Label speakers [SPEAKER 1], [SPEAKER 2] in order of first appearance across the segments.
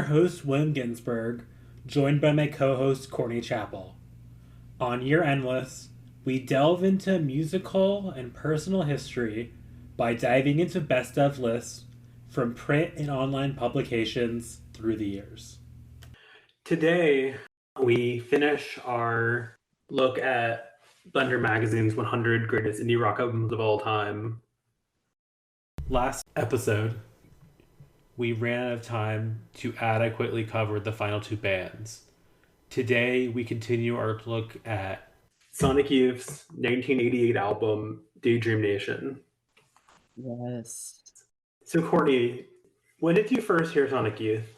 [SPEAKER 1] host, William Ginsburg, joined by my co host, Courtney Chappell. On Year Endless, we delve into musical and personal history by diving into best of lists from print and online publications through the years. Today, we finish our look at Blender Magazine's 100 Greatest Indie Rock Albums of All Time. Last episode, we ran out of time to adequately cover the final two bands. Today, we continue our look at Sonic Youth's 1988 album, Daydream Nation.
[SPEAKER 2] Yes.
[SPEAKER 1] So, Courtney, when did you first hear Sonic Youth?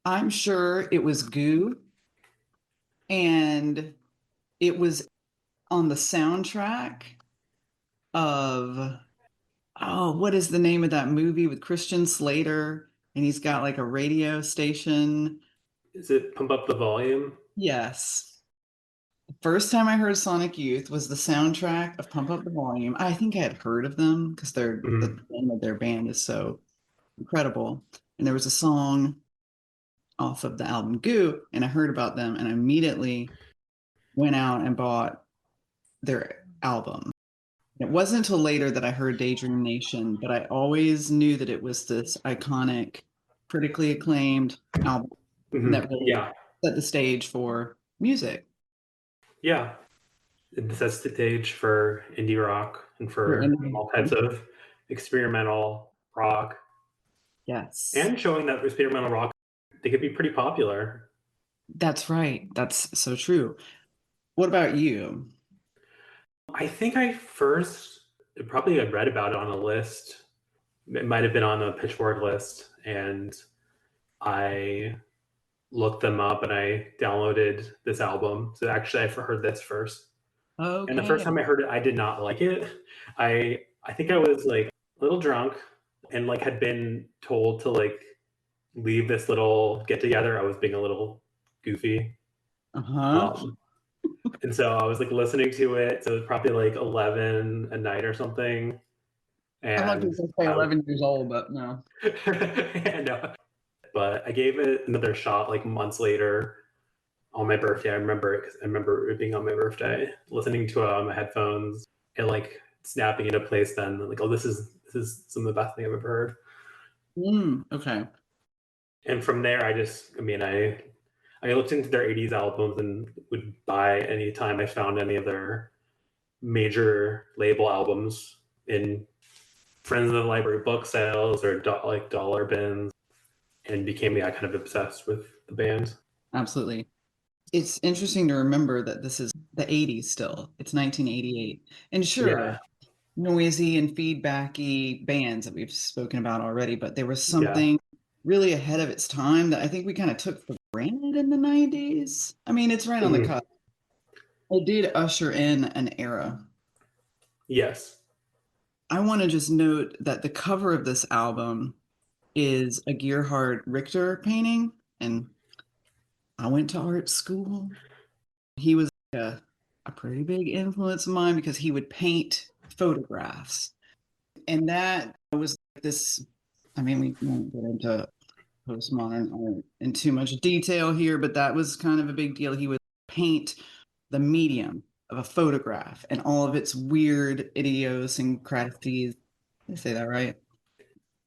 [SPEAKER 2] I'm sure it was Goo, and it was on the soundtrack of, what is the name of that movie with Christian Slater? And he's got like a radio station.
[SPEAKER 1] Is it Pump Up the Volume?
[SPEAKER 2] Yes. The first time I heard Sonic Youth was the soundtrack of Pump Up the Volume. I think I had heard of them because the name of their band is so incredible. And there was a song off of the album Goo, and I heard about them and I immediately went out and bought their album. It wasn't until later that I heard Daydream Nation, but I always knew that it was this iconic, critically acclaimed album that really set the stage for music.
[SPEAKER 1] Yeah. It sets the stage for indie rock and for all types of experimental rock.
[SPEAKER 2] Yes.
[SPEAKER 1] And showing that experimental rock, they could be pretty popular.
[SPEAKER 2] That's right. That's so true. What about you?
[SPEAKER 1] I think I first probably had read about it on a list. It might have been on a Pitchfork list, and I looked them up and I downloaded this album. So actually, I heard this first.
[SPEAKER 2] Okay.
[SPEAKER 1] And the first time I heard it, I did not like it. I think I was like a little drunk and like had been told to like leave this little get together. I was being a little goofy. And so I was like listening to it. So it was probably like 11 a night or something. And
[SPEAKER 2] I'm not going to say 11 years old, but no.
[SPEAKER 1] I know. But I gave it another shot like months later on my birthday. I remember it because I remember it being on my birthday, listening to it on my headphones and like snapping into place then. Like, oh, this is some of the best thing I've ever heard.
[SPEAKER 2] Okay.
[SPEAKER 1] And from there, I looked into their 80s albums and would buy anytime I found any of their major label albums in Friends of the Library book sales or like dollar bins, and became kind of obsessed with the band.
[SPEAKER 2] Absolutely. It's interesting to remember that this is the 80s still. It's 1988. And sure, noisy and feedbacky bands that we've spoken about already, but there was something really ahead of its time that I think we kind of took for granted in the 90s. I mean, it's right on the cusp. It did usher in an era.
[SPEAKER 1] Yes.
[SPEAKER 2] I want to just note that the cover of this album is a Gerhard Richter painting, and I went to art school. He was a pretty big influence of mine because he would paint photographs. And that was this, I mean, we won't get into postmodern art in too much detail here, but that was kind of a big deal. He would paint the medium of a photograph and all of its weird idiosyncrasies. Did I say that right?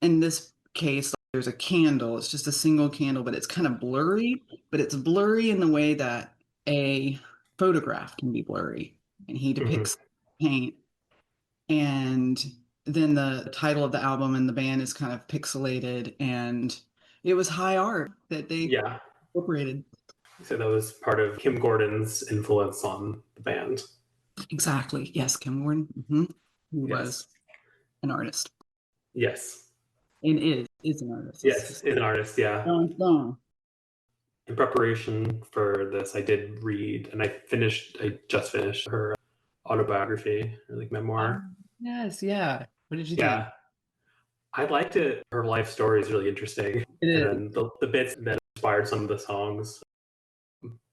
[SPEAKER 2] In this case, there's a candle. It's just a single candle, but it's kind of blurry, but it's blurry in the way that a photograph can be blurry. And he depicts paint. And then the title of the album and the band is kind of pixelated, and it was high art that they incorporated.
[SPEAKER 1] So that was part of Kim Gordon's influence on the band.
[SPEAKER 2] Exactly. Yes, Kim Gordon. Who was an artist.
[SPEAKER 1] Yes.
[SPEAKER 2] And is an artist.
[SPEAKER 1] Yes, is an artist, yeah. In preparation for this, I did read, and I just finished her autobiography, or like memoir.
[SPEAKER 2] Yes, yeah. What did you think?
[SPEAKER 1] I liked it. Her life story is really interesting. And the bits that inspired some of the songs,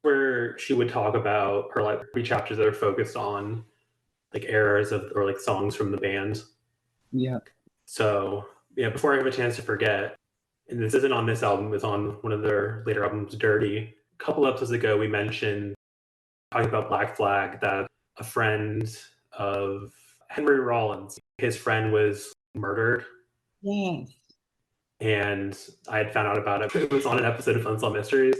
[SPEAKER 1] where she would talk about her like 3 chapters that are focused on like eras of or like songs from the band.
[SPEAKER 2] Yeah.
[SPEAKER 1] So before I have a chance to forget, and this isn't on this album, it's on one of their later albums, Dirty. A couple episodes ago, we mentioned, talking about Black Flag, that a friend of Henry Rollins, his friend was murdered.
[SPEAKER 2] Yes.
[SPEAKER 1] And I had found out about it. It was on an episode of Unsolved Mysteries.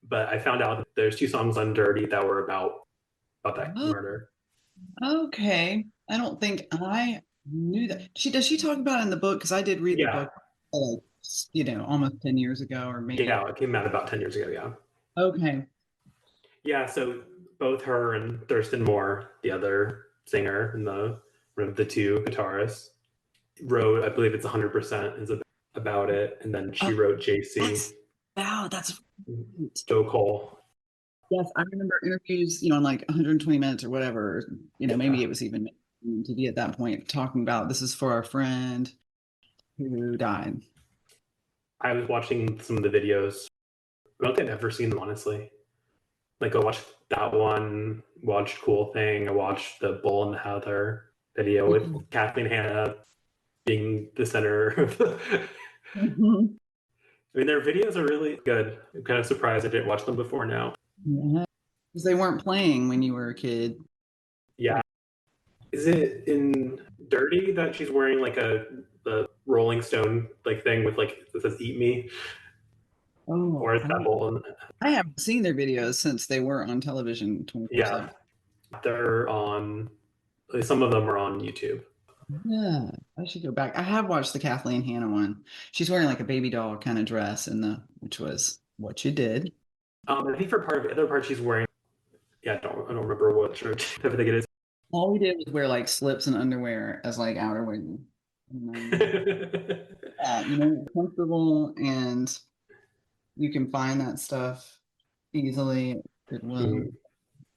[SPEAKER 1] But I found out that there's 2 songs on Dirty that were about that
[SPEAKER 2] Oh,
[SPEAKER 1] murder.
[SPEAKER 2] okay. I don't think I knew that. Does she talk about it in the book? Because I did read the
[SPEAKER 1] Yeah.
[SPEAKER 2] book, almost 10 years ago, or maybe.
[SPEAKER 1] Yeah, it came out about 10 years ago, yeah.
[SPEAKER 2] Okay.
[SPEAKER 1] Yeah, so both her and Thurston Moore, the other singer and one of the 2 guitarists, wrote, I believe it's 100% is about it, and then she wrote JC.
[SPEAKER 2] That's
[SPEAKER 1] Joe Cole.
[SPEAKER 2] Yes, I remember interviews, on like 120 minutes or whatever, maybe it was even to be at that point talking about this is for our friend who died.
[SPEAKER 1] I was watching some of the videos. I don't think I've ever seen them, honestly. Like, I watched that one, watched Cool Thing, I watched the Bull and the Heather video with Kathleen Hanna being the center of the...
[SPEAKER 2] Mm-hmm.
[SPEAKER 1] I mean, their videos are really good. I'm kind of surprised I didn't watch them before now.
[SPEAKER 2] Yeah, because they weren't playing when you were a kid.
[SPEAKER 1] Yeah. Is it in Dirty that she's wearing like the Rolling Stone like thing with like that says "Eat Me"?
[SPEAKER 2] Oh,
[SPEAKER 1] Or is that Bull?
[SPEAKER 2] I haven't seen their videos since they were on television 24/7.
[SPEAKER 1] Yeah, they're on. Some of them are on YouTube.
[SPEAKER 2] Yeah, I should go back. I have watched the Kathleen Hanna one. She's wearing like a baby doll kind of dress which was what you did.
[SPEAKER 1] I think for the other part she's wearing. Yeah, I don't remember what shirt I think it is.
[SPEAKER 2] All we did was wear like slips and underwear as like outerwear. Comfortable, and you can find that stuff easily. Goodwill.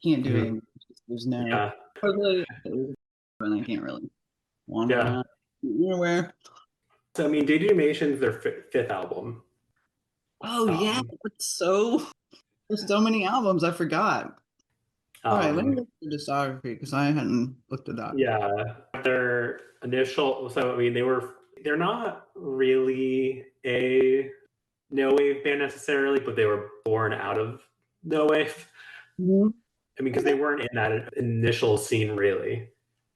[SPEAKER 2] Can't do it. There's no.
[SPEAKER 1] Yeah.
[SPEAKER 2] And I can't really wander
[SPEAKER 1] Yeah.
[SPEAKER 2] around anywhere.
[SPEAKER 1] So I mean, Daydreamation's their 5th album.
[SPEAKER 2] Oh yeah, there's so many albums I forgot. All right, let me look at the discography because I hadn't looked it up.
[SPEAKER 1] Yeah, their initial. So I mean, they're not really a no wave band necessarily, but they were born out of no wave.
[SPEAKER 2] Mm-hmm.
[SPEAKER 1] I mean, because they weren't in that initial scene really.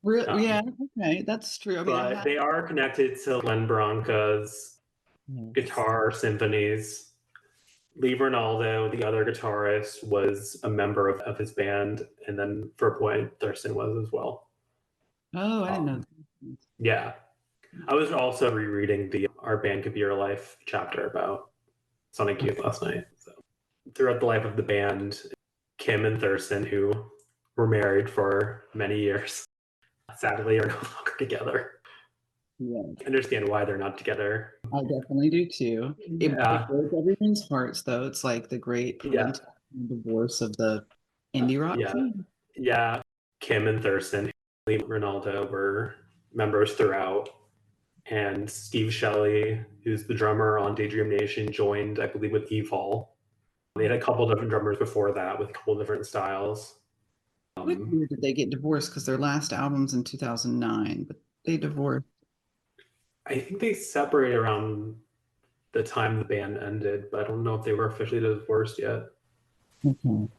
[SPEAKER 2] Yeah, okay, that's true. I mean,
[SPEAKER 1] but they are connected to Len Branca's guitar symphonies. Lee Ronaldo, the other guitarist, was a member of his band, and then for a point, Thurston was as well.
[SPEAKER 2] Oh, I didn't know.
[SPEAKER 1] Yeah. I was also rereading the Our Band Could Be Your Life chapter about Sonic Youth last night. So throughout the life of the band, Kim and Thurston, who were married for many years, sadly are no longer together.
[SPEAKER 2] Yeah.
[SPEAKER 1] I understand why they're not together.
[SPEAKER 2] I definitely do too. It breaks everyone's hearts, though. It's like the great divorce of the indie rock scene.
[SPEAKER 1] Yeah. Kim and Thurston, Lee Ronaldo, were members throughout. And Steve Shelley, who's the drummer on Daydream Nation, joined, I believe, with Evol. They had a couple different drummers before that with a couple different styles.
[SPEAKER 2] What year did they get divorced? Because their last album's in 2009, but they divorced.
[SPEAKER 1] I think they separated around the time the band ended, but I don't know if they were officially divorced yet.
[SPEAKER 2] Okay. I'm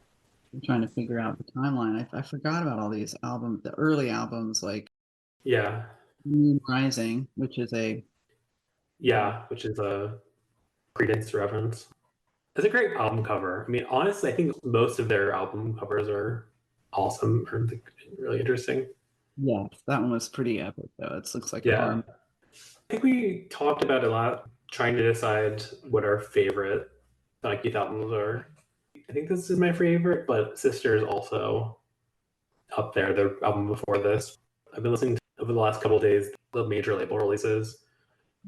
[SPEAKER 2] trying to figure out the timeline. I forgot about all these albums, the early albums, like Moon Rising, which is a
[SPEAKER 1] Creedence reference. It's a great album cover. I mean, honestly, I think most of their album covers are awesome or really interesting.
[SPEAKER 2] Yes, that one was pretty epic, though. It looks like
[SPEAKER 1] a farm. I think we talked about it a lot, trying to decide what our favorite Sonic Youth albums are. I think this is my favorite, but Sister is also up there, their album before this. I've been listening to, over the last couple of days, the major label releases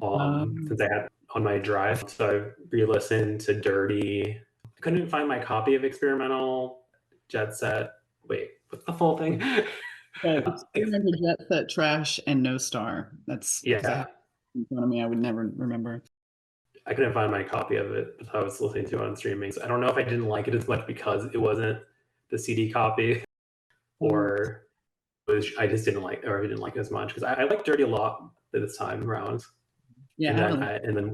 [SPEAKER 1] since I had on my drive. So I re-listened to Dirty. I couldn't find my copy of Experimental Jet Set. Wait, what's the full thing?
[SPEAKER 2] Experimental Jet Set, Trash, and No Star. That's in front of me. I would never remember.
[SPEAKER 1] I couldn't find my copy of it, but I was listening to it on streaming. So I don't know if I didn't like it as much because it wasn't the CD copy, or I just didn't like, or I didn't like it as much because I liked Dirty a lot at this time around. Yeah, and then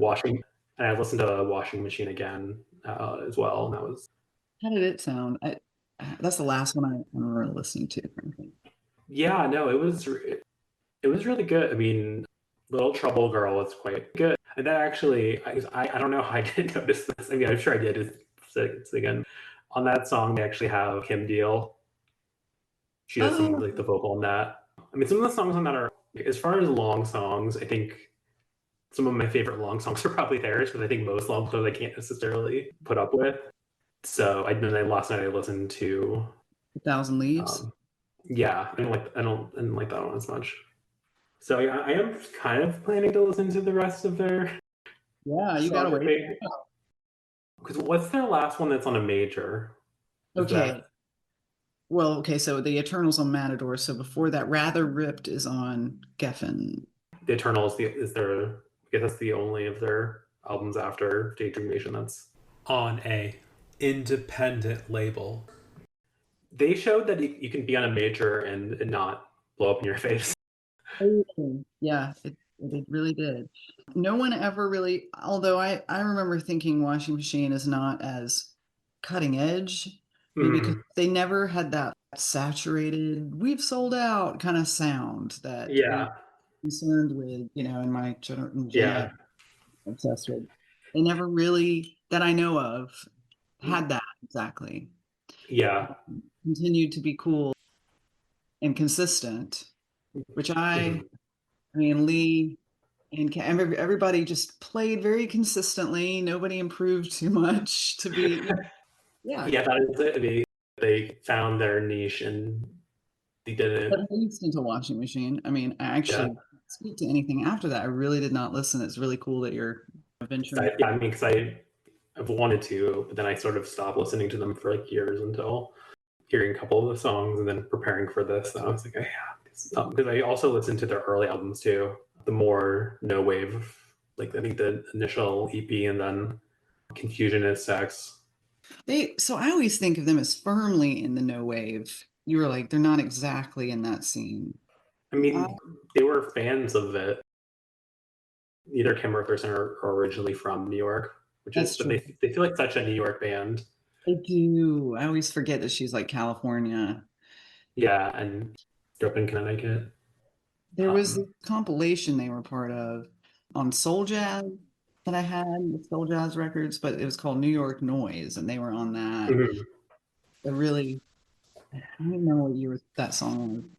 [SPEAKER 1] And I listened to Washing Machine again as well, and that was
[SPEAKER 2] How did it sound? That's the last one I remember listening to, frankly.
[SPEAKER 1] yeah, no, it was really good. I mean, Little Trouble Girl was quite good. And that actually, I don't know how I didn't notice this. I mean, I'm sure I did. It's again on that song. They actually have Kim Deal. She does some
[SPEAKER 2] Oh,
[SPEAKER 1] like the vocal in that. I mean, some of the songs on that are, as far as long songs, I think some of my favorite long songs are probably theirs because I think most long songs I can't necessarily put up with. So last night I listened to,
[SPEAKER 2] A Thousand Leaves.
[SPEAKER 1] um, yeah, I didn't like that one as much. So yeah, I am kind of planning to listen to the rest of their
[SPEAKER 2] Yeah, you gotta wait.
[SPEAKER 1] discography. Because what's their last one that's on a major? Is
[SPEAKER 2] Okay.
[SPEAKER 1] that
[SPEAKER 2] Well, okay, so the Eternals on Matador. So before that, Rather Ripped is on Geffen.
[SPEAKER 1] the Eternals? Is their? I guess that's the only of their albums after Daydream Nation that's on a independent label. They showed that you can be on a major and not blow up in your face.
[SPEAKER 2] Oh, yeah, it really did. No one ever really, although I remember thinking Washing Machine is not as cutting edge, maybe because
[SPEAKER 1] Mm,
[SPEAKER 2] they never had that saturated, we've sold out kind of sound that we're
[SPEAKER 1] yeah,
[SPEAKER 2] concerned with, in my Gen X
[SPEAKER 1] yeah,
[SPEAKER 2] obsessed with. They never really, that I know of, had that exactly.
[SPEAKER 1] yeah.
[SPEAKER 2] Continued to be cool and consistent, which
[SPEAKER 1] Mhm.
[SPEAKER 2] I mean, Lee and everybody just played very consistently. Nobody improved too much to be, yeah.
[SPEAKER 1] Yeah, that is it. They found their niche and they did
[SPEAKER 2] But
[SPEAKER 1] it.
[SPEAKER 2] at least into Washing Machine. I mean, I
[SPEAKER 1] Yeah,
[SPEAKER 2] actually speak to anything after that. I really did not listen. It's really cool that you're venturing.
[SPEAKER 1] yeah. I mean, because I've wanted to, but then I sort of stopped listening to them for like years until hearing a couple of the songs and then preparing for this. And I was like, oh, yeah, because I also listened to their early albums too, the more no wave, like I think the initial EP and then Confusion is Sex.
[SPEAKER 2] So I always think of them as firmly in the no wave. You were like, they're not exactly in that scene.
[SPEAKER 1] I mean, they were fans of it. Neither Kim or Thurston are originally from New York, which is,
[SPEAKER 2] That's
[SPEAKER 1] but
[SPEAKER 2] true.
[SPEAKER 1] they feel like such a New York band.
[SPEAKER 2] I do. I always forget that she's like California.
[SPEAKER 1] Yeah, and grew up in Connecticut.
[SPEAKER 2] There was
[SPEAKER 1] Um,
[SPEAKER 2] this compilation they were part of on Soul Jazz that I had, the Soul Jazz records, but it was called New York Noise, and they were on that.
[SPEAKER 1] mhm.
[SPEAKER 2] The really, I don't even know what year that song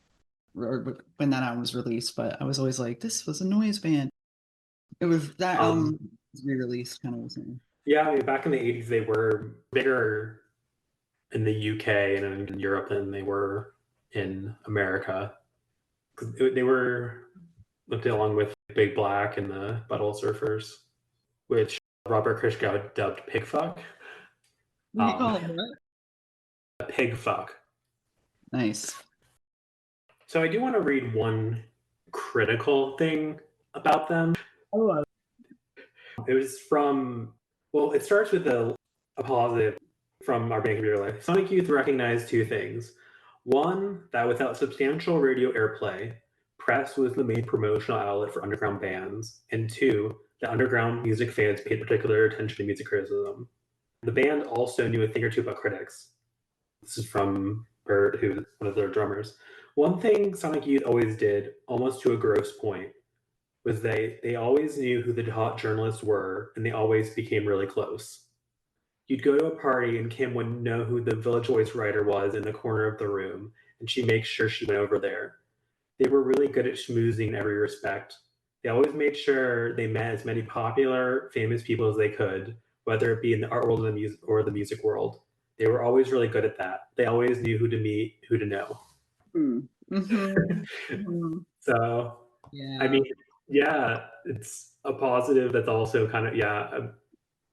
[SPEAKER 2] was, or when that album was released, but I was always like, this was a noise band. It was that
[SPEAKER 1] um,
[SPEAKER 2] album was re-released kind of thing.
[SPEAKER 1] yeah, I mean, back in the 80s, they were bigger in the UK and in Europe than they were in America. They were looked at along with Big Black and the Butthole Surfers, which Robert Christgau dubbed pig fuck.
[SPEAKER 2] What do you
[SPEAKER 1] Um,
[SPEAKER 2] call it? What?
[SPEAKER 1] pig fuck.
[SPEAKER 2] Nice.
[SPEAKER 1] So I do want to read one critical thing about them.
[SPEAKER 2] Oh,
[SPEAKER 1] It was from, well, it starts with a positive from our Bank Computer Life. Sonic Youth recognized two things. One, that without substantial radio airplay, press was the main promotional outlet for underground bands. And two, that underground music fans paid particular attention to music criticism. The band also knew a thing or two about critics. This is from Bert, who's one of their drummers. One thing Sonic Youth always did, almost to a gross point, was they always knew who the hot journalists were, and they always became really close. You'd go to a party, and Kim would know who the Village Voice writer was in the corner of the room, and she makes sure she went over there. They were really good at schmoozing in every respect. They always made sure they met as many popular, famous people as they could, whether it be in the art world or the music world. They were always really good at that. They always knew who to meet, who to know.
[SPEAKER 2] mm-hmm. Mm-hmm.
[SPEAKER 1] So, I
[SPEAKER 2] Yeah.
[SPEAKER 1] mean, yeah, it's a positive that's also kind of, yeah,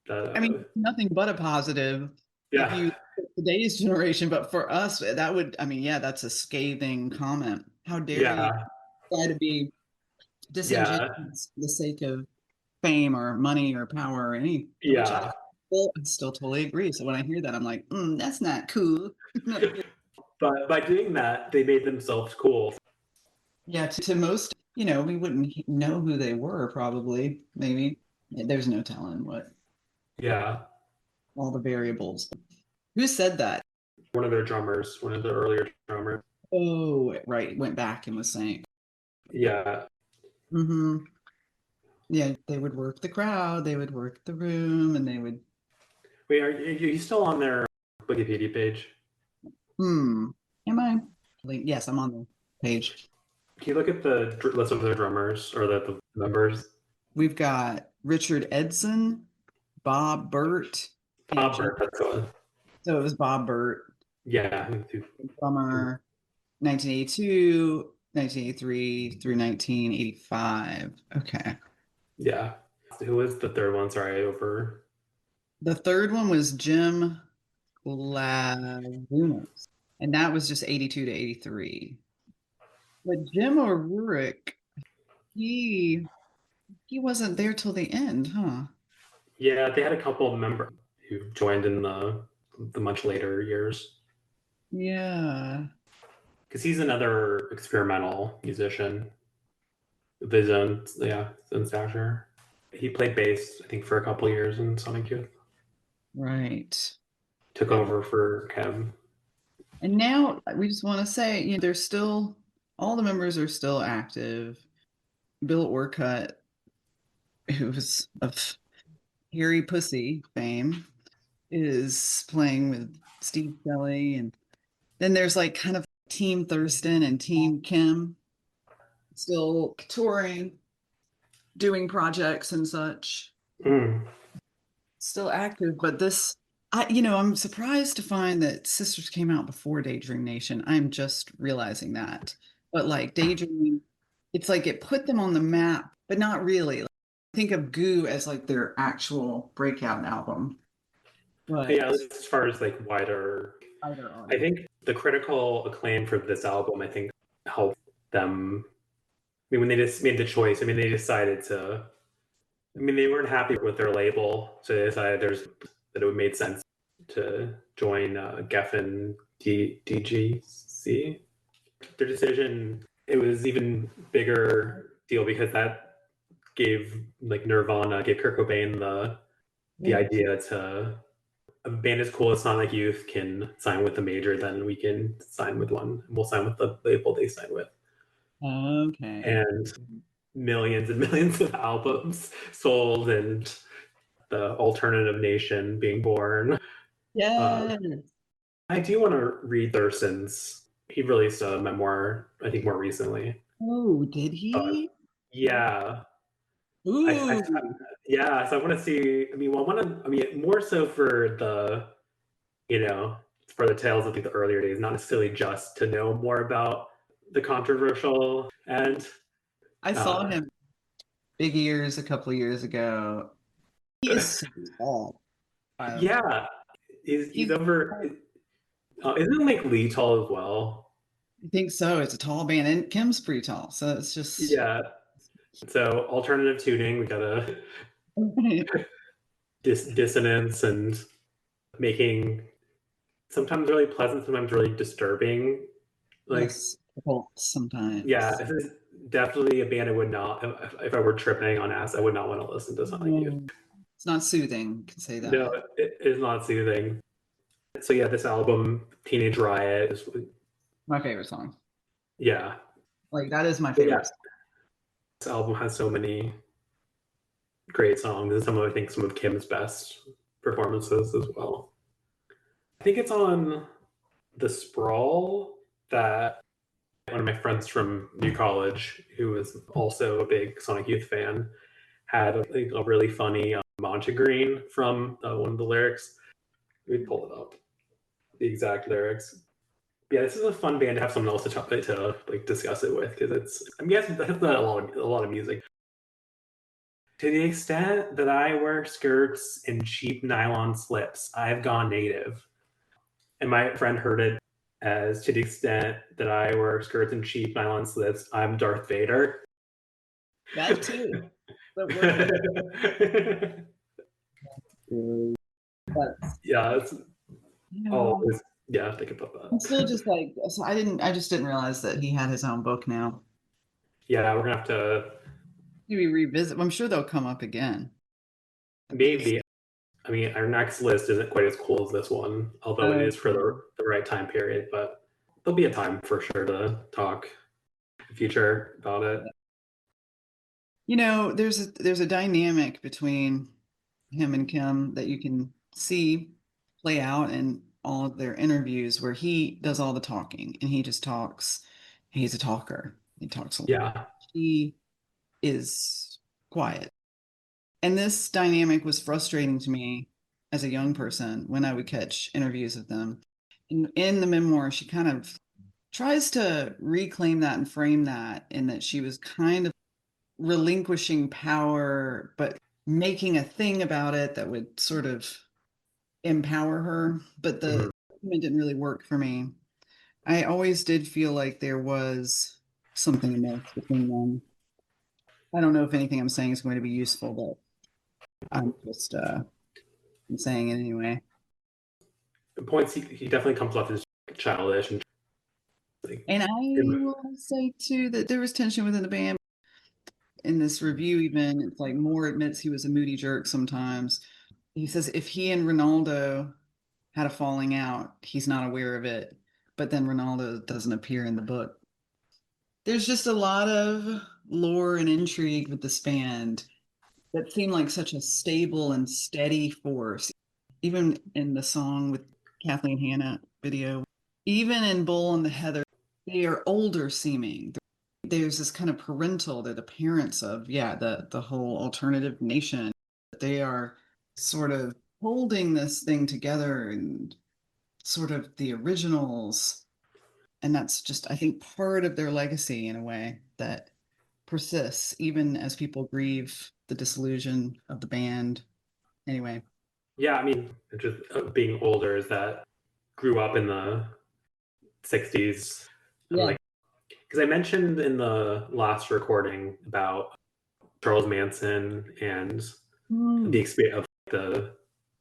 [SPEAKER 2] I mean,
[SPEAKER 1] uh,
[SPEAKER 2] nothing but a positive if
[SPEAKER 1] yeah,
[SPEAKER 2] you today's generation, but for us, that would, I mean, yeah, that's a scathing comment. How dare you
[SPEAKER 1] yeah,
[SPEAKER 2] try to be
[SPEAKER 1] yeah,
[SPEAKER 2] disingenuous for the sake of fame or money or power or any, which
[SPEAKER 1] yeah.
[SPEAKER 2] I still totally agree. So when I hear that, I'm like, that's not cool.
[SPEAKER 1] But by doing that, they made themselves cool.
[SPEAKER 2] Yeah, to most, we wouldn't know who they were probably, maybe. There's no telling what
[SPEAKER 1] Yeah,
[SPEAKER 2] all the variables. Who said that?
[SPEAKER 1] one of their drummers, one of the earlier drummers.
[SPEAKER 2] Oh, right. Went back and was saying,
[SPEAKER 1] Yeah.
[SPEAKER 2] mm-hmm. Yeah, they would work the crowd, they would work the room, and they would,
[SPEAKER 1] Wait, are you still on their Wikipedia page?
[SPEAKER 2] am I? Yes, I'm on the page.
[SPEAKER 1] Can you look at the list of their drummers or the members?
[SPEAKER 2] We've got Richard Edson, Bob Burt, and
[SPEAKER 1] Bob
[SPEAKER 2] Jim.
[SPEAKER 1] Burke, that's the one.
[SPEAKER 2] So it was Bob Burt,
[SPEAKER 1] Yeah.
[SPEAKER 2] drummer, 1982, 1983 through 1985. Okay.
[SPEAKER 1] Yeah. Who was the third one? Sorry, over.
[SPEAKER 2] The third one was Jim Lagunas, and that was just 82 to 83. But Jim O'Rourke, he he wasn't there till the end, huh?
[SPEAKER 1] Yeah, they had a couple of members who joined in the much later years.
[SPEAKER 2] Yeah.
[SPEAKER 1] Because he's another experimental musician of his own, yeah, his own stature. He played bass, I think, for a couple of years in Sonic Youth.
[SPEAKER 2] Right.
[SPEAKER 1] Took over for Kev.
[SPEAKER 2] And now we just want to say, there's still all the members are still active. Bill Orcutt, who was of Harry Pussy fame, is playing with Steve Shelley, and then there's like kind of Team Thurston and Team Kim still touring, doing projects and such.
[SPEAKER 1] Mm.
[SPEAKER 2] Still active, but I'm surprised to find that Sisters came out before Daydream Nation. I'm just realizing that. But like Daydream, it's like it put them on the map, but not really. Like, think of Goo as like their actual breakout album. But
[SPEAKER 1] Yeah, as far as like wider,
[SPEAKER 2] either
[SPEAKER 1] I
[SPEAKER 2] audience.
[SPEAKER 1] think the critical acclaim for this album, I think, helped them. I mean, when they just made the choice, I mean, they decided to. I mean, they weren't happy with their label, so they decided that it would make sense to join Geffen DGC. Their decision, it was even bigger deal because that gave like Nirvana, gave Kurt Cobain the idea to a band as cool as Sonic Youth can sign with a major, then we can sign with one. We'll sign with the label they sign with.
[SPEAKER 2] Okay.
[SPEAKER 1] And millions and millions of albums sold and the alternative nation being born. Uh,
[SPEAKER 2] Yes.
[SPEAKER 1] I do want to read Thurston's. He released a memoir, I think, more recently.
[SPEAKER 2] Oh, did
[SPEAKER 1] But
[SPEAKER 2] he?
[SPEAKER 1] yeah, I
[SPEAKER 2] Ooh.
[SPEAKER 1] yeah. So I want to see. I mean, well, I want to. I mean, more so for you know, for the tales of like the earlier days, not necessarily just to know more about the controversial and
[SPEAKER 2] I saw
[SPEAKER 1] uh,
[SPEAKER 2] him big ears a couple of years ago. He is so tall, by the way.
[SPEAKER 1] yeah, he's
[SPEAKER 2] He's
[SPEAKER 1] over. Isn't like Lee tall as well?
[SPEAKER 2] I think so. It's a tall band, and Kim's pretty tall, so it's just
[SPEAKER 1] Yeah. So alternative tuning, we got a dissonance and making sometimes really pleasant, sometimes really disturbing. Like,
[SPEAKER 2] yes, difficult
[SPEAKER 1] yeah,
[SPEAKER 2] sometimes.
[SPEAKER 1] this is definitely a band I would not, if I were tripping on acid, I would not want to listen to something like you.
[SPEAKER 2] No, it's not soothing. You can say
[SPEAKER 1] No,
[SPEAKER 2] that.
[SPEAKER 1] it is not soothing. So yeah, this album, Teenage Riot, is
[SPEAKER 2] My favorite song.
[SPEAKER 1] yeah,
[SPEAKER 2] Like that is my
[SPEAKER 1] but yeah,
[SPEAKER 2] favorite.
[SPEAKER 1] this album has so many great songs and I think some of Kim's best performances as well. I think it's on the Sprawl that one of my friends from New College, who was also a big Sonic Youth fan, had a really funny monte-green from one of the lyrics. We pull it up, the exact lyrics. Yeah, this is a fun band to have someone else to like discuss it with because it's. I mean, yes, that's not a lot of music. To the extent that I wear skirts and cheap nylon slips, I've gone native. And my friend heard it as to the extent that I wear skirts and cheap nylon slips, I'm Darth Vader.
[SPEAKER 2] That too. But we're but
[SPEAKER 1] Yeah, it's
[SPEAKER 2] yeah.
[SPEAKER 1] always, yeah, think about
[SPEAKER 2] I'm
[SPEAKER 1] that.
[SPEAKER 2] still just like so I just didn't realize that he had his own book now.
[SPEAKER 1] Yeah, we're gonna have to.
[SPEAKER 2] Maybe revisit. I'm sure they'll come up again.
[SPEAKER 1] Maybe. I mean, our next list isn't quite as cool as this one, although it is for the right time period, but there'll be a time for sure to talk in the future about it.
[SPEAKER 2] There's a dynamic between him and Kim that you can see play out in all of their interviews where he does all the talking and he just talks. He's a talker. He talks a lot.
[SPEAKER 1] Yeah.
[SPEAKER 2] She is quiet. And this dynamic was frustrating to me as a young person when I would catch interviews of them. In the memoir, she kind of tries to reclaim that and frame that in that she was kind of relinquishing power, but making a thing about it that would sort of empower her. But the argument didn't really work for me. I always did feel like there was something amiss between them. I don't know if anything I'm saying is going to be useful, but I'm just I'm saying it anyway.
[SPEAKER 1] The points he definitely comes off as childish and like,
[SPEAKER 2] And I will say too that there was tension within the band. In this review, even it's like Moore admits he was a moody jerk sometimes. He says if he and Ronaldo had a falling out, he's not aware of it. But then Ronaldo doesn't appear in the book. There's just a lot of lore and intrigue with this band that seemed like such a stable and steady force. Even in the song with Kathleen Hanna video, even in Bull and the Heather, they are older seeming. There's this kind of parental, they're the parents of, the whole alternative nation. They are sort of holding this thing together and sort of the originals. And that's just, I think, part of their legacy in a way that persists even as people grieve the disillusion of the band. Anyway.
[SPEAKER 1] Yeah, I mean, just being older is that grew up in the 60s.
[SPEAKER 2] Yeah.
[SPEAKER 1] Like, because I mentioned in the last recording about Charles Manson and the experience of the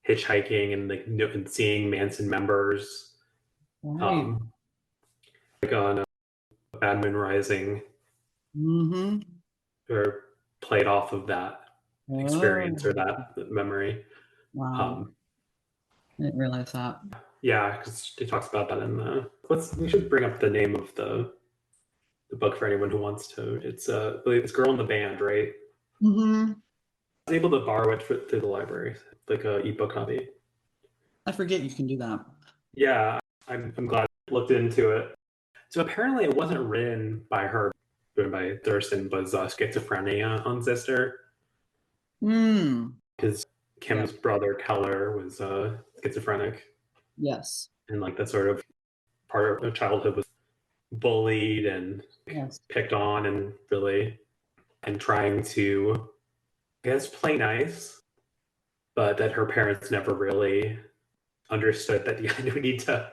[SPEAKER 1] hitchhiking and and seeing Manson members,
[SPEAKER 2] right.
[SPEAKER 1] like on Bad Moon Rising, or played off of that experience or that memory.
[SPEAKER 2] Wow. I didn't realize that.
[SPEAKER 1] Yeah, because it talks about that in the. We should bring up the name of the book for anyone who wants to. It's it's Girl in the Band, right?
[SPEAKER 2] I
[SPEAKER 1] was able to borrow it through the library, like a ebook copy.
[SPEAKER 2] I forget you can do that.
[SPEAKER 1] Yeah, I'm glad I looked into it. So apparently it wasn't written by her, written by Thurston, but schizophrenia on Sister. Because Kim's brother Keller was schizophrenic.
[SPEAKER 2] Yes.
[SPEAKER 1] And like that sort of part of her childhood was bullied and picked on and trying to, I guess, play nice, but that her parents never really understood that you need to,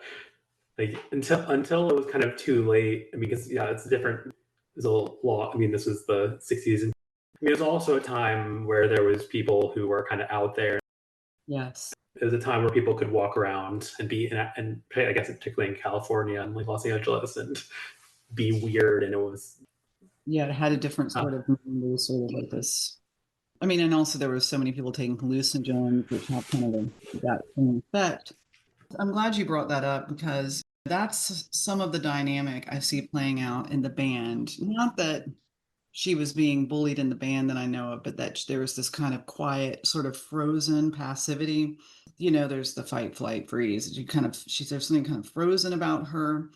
[SPEAKER 1] like, until it was kind of too late. I mean, because it's different. There's a law. I mean, this was the 60s. And I mean, it was also a time where there was people who were kind of out there.
[SPEAKER 2] Yes.
[SPEAKER 1] It was a time where people could walk around and and I guess particularly in California and like Los Angeles and be weird. And it was.
[SPEAKER 2] Yeah, it had a different sort of like this. I mean, and also there were so many people taking hallucinogens, which have kind of that same effect. I'm glad you brought that up because that's some of the dynamic I see playing out in the band. Not that she was being bullied in the band that I know of, but that there was this kind of quiet, sort of frozen passivity. There's the fight, flight, freeze. There's something kind of frozen about her,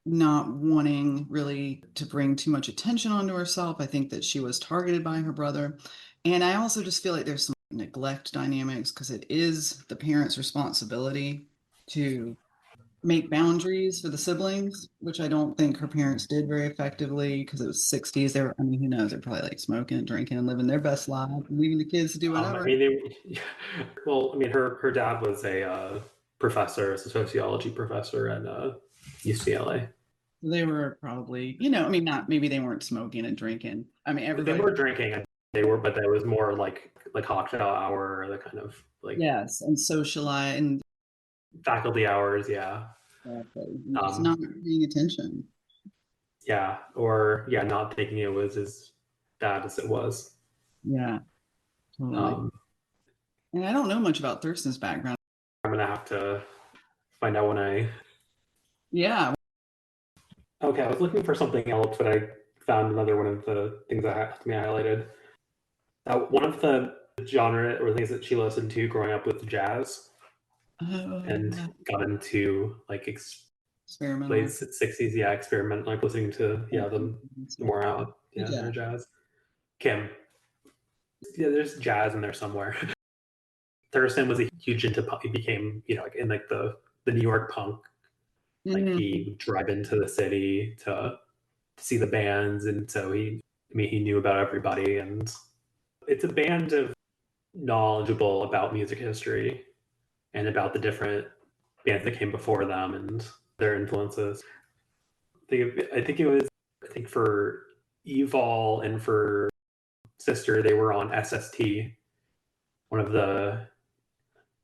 [SPEAKER 2] not wanting really to bring too much attention onto herself. I think that she was targeted by her brother. And I also just feel like there's some neglect dynamics because it is the parents' responsibility to make boundaries for the siblings, which I don't think her parents did very effectively because it was 60s. I mean, who knows? They're probably like smoking and drinking and living their best life and leaving the kids to do whatever.
[SPEAKER 1] I mean, her dad was a professor, a sociology professor at UCLA.
[SPEAKER 2] They were probably, not maybe they weren't smoking and drinking. I mean, everybody.
[SPEAKER 1] They were drinking. But there was more like cocktail hour, or the kind of like
[SPEAKER 2] and socialize and
[SPEAKER 1] faculty hours,
[SPEAKER 2] just not paying attention.
[SPEAKER 1] Or not thinking it was as bad as it was.
[SPEAKER 2] Yeah, totally. And I don't know much about Thurston's background.
[SPEAKER 1] I'm gonna have to find out when I.
[SPEAKER 2] Yeah.
[SPEAKER 1] Okay, I was looking for something else, but I found another one of the things to me I highlighted. One of the genre or things that she listened to growing up with jazz and
[SPEAKER 2] Yeah.
[SPEAKER 1] got into like late
[SPEAKER 2] Experimental.
[SPEAKER 1] 60s, yeah, experiment, like listening to the more out, yeah,
[SPEAKER 2] Yeah.
[SPEAKER 1] their jazz. Kim, yeah, there's jazz in there somewhere. Thurston was a huge into punk. He became, like in like the New York punk. Like he
[SPEAKER 2] Mhm.
[SPEAKER 1] would drive into the city to see the bands, and so he knew about everybody, and it's a band of knowledgeable about music history and about the different bands that came before them and their influences. I think for Evol and for Sister, they were on SST, one of the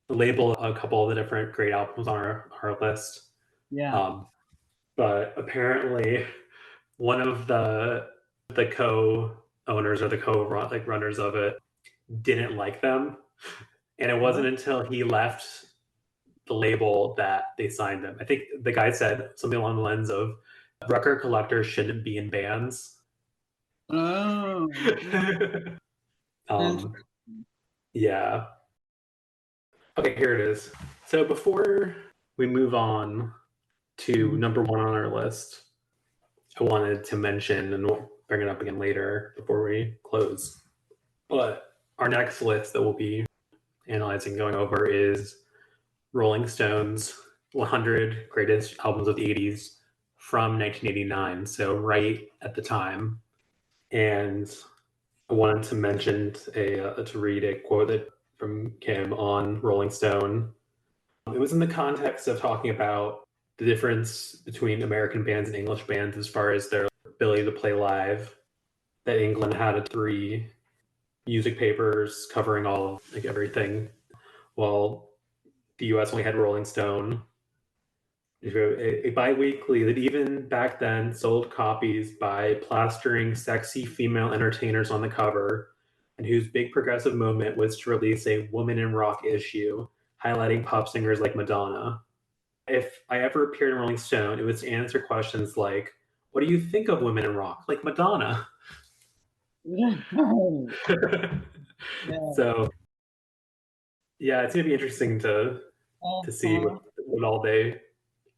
[SPEAKER 1] label, a couple of the different great albums on our list.
[SPEAKER 2] Yeah.
[SPEAKER 1] But apparently, one of the co-owners or the runners of it didn't like them, and it wasn't until he left the label that they signed him. I think the guy said something along the lines of record collectors shouldn't be in bands.
[SPEAKER 2] Oh.
[SPEAKER 1] um, yeah. Okay, here it is. So before we move on to number one on our list, I wanted to mention, and we'll bring it up again later before we close, but our next list that we'll be analyzing, going over, is Rolling Stone's 100 Greatest Albums of the 80s from 1989, so right at the time. And I wanted to mention to read a quote from Kim on Rolling Stone. It was in the context of talking about the difference between American bands and English bands as far as their ability to play live. That England had three music papers covering all of like everything, while the U.S. only had Rolling Stone. A biweekly that even back then sold copies by plastering sexy female entertainers on the cover, and whose big progressive moment was to release a woman in rock issue highlighting pop singers like Madonna. If I ever appeared in Rolling Stone, it was to answer questions like, what do you think of women in rock? Like Madonna.
[SPEAKER 2] Yeah. Yeah.
[SPEAKER 1] So yeah, it's gonna be interesting to see
[SPEAKER 2] Uh-huh.
[SPEAKER 1] what all they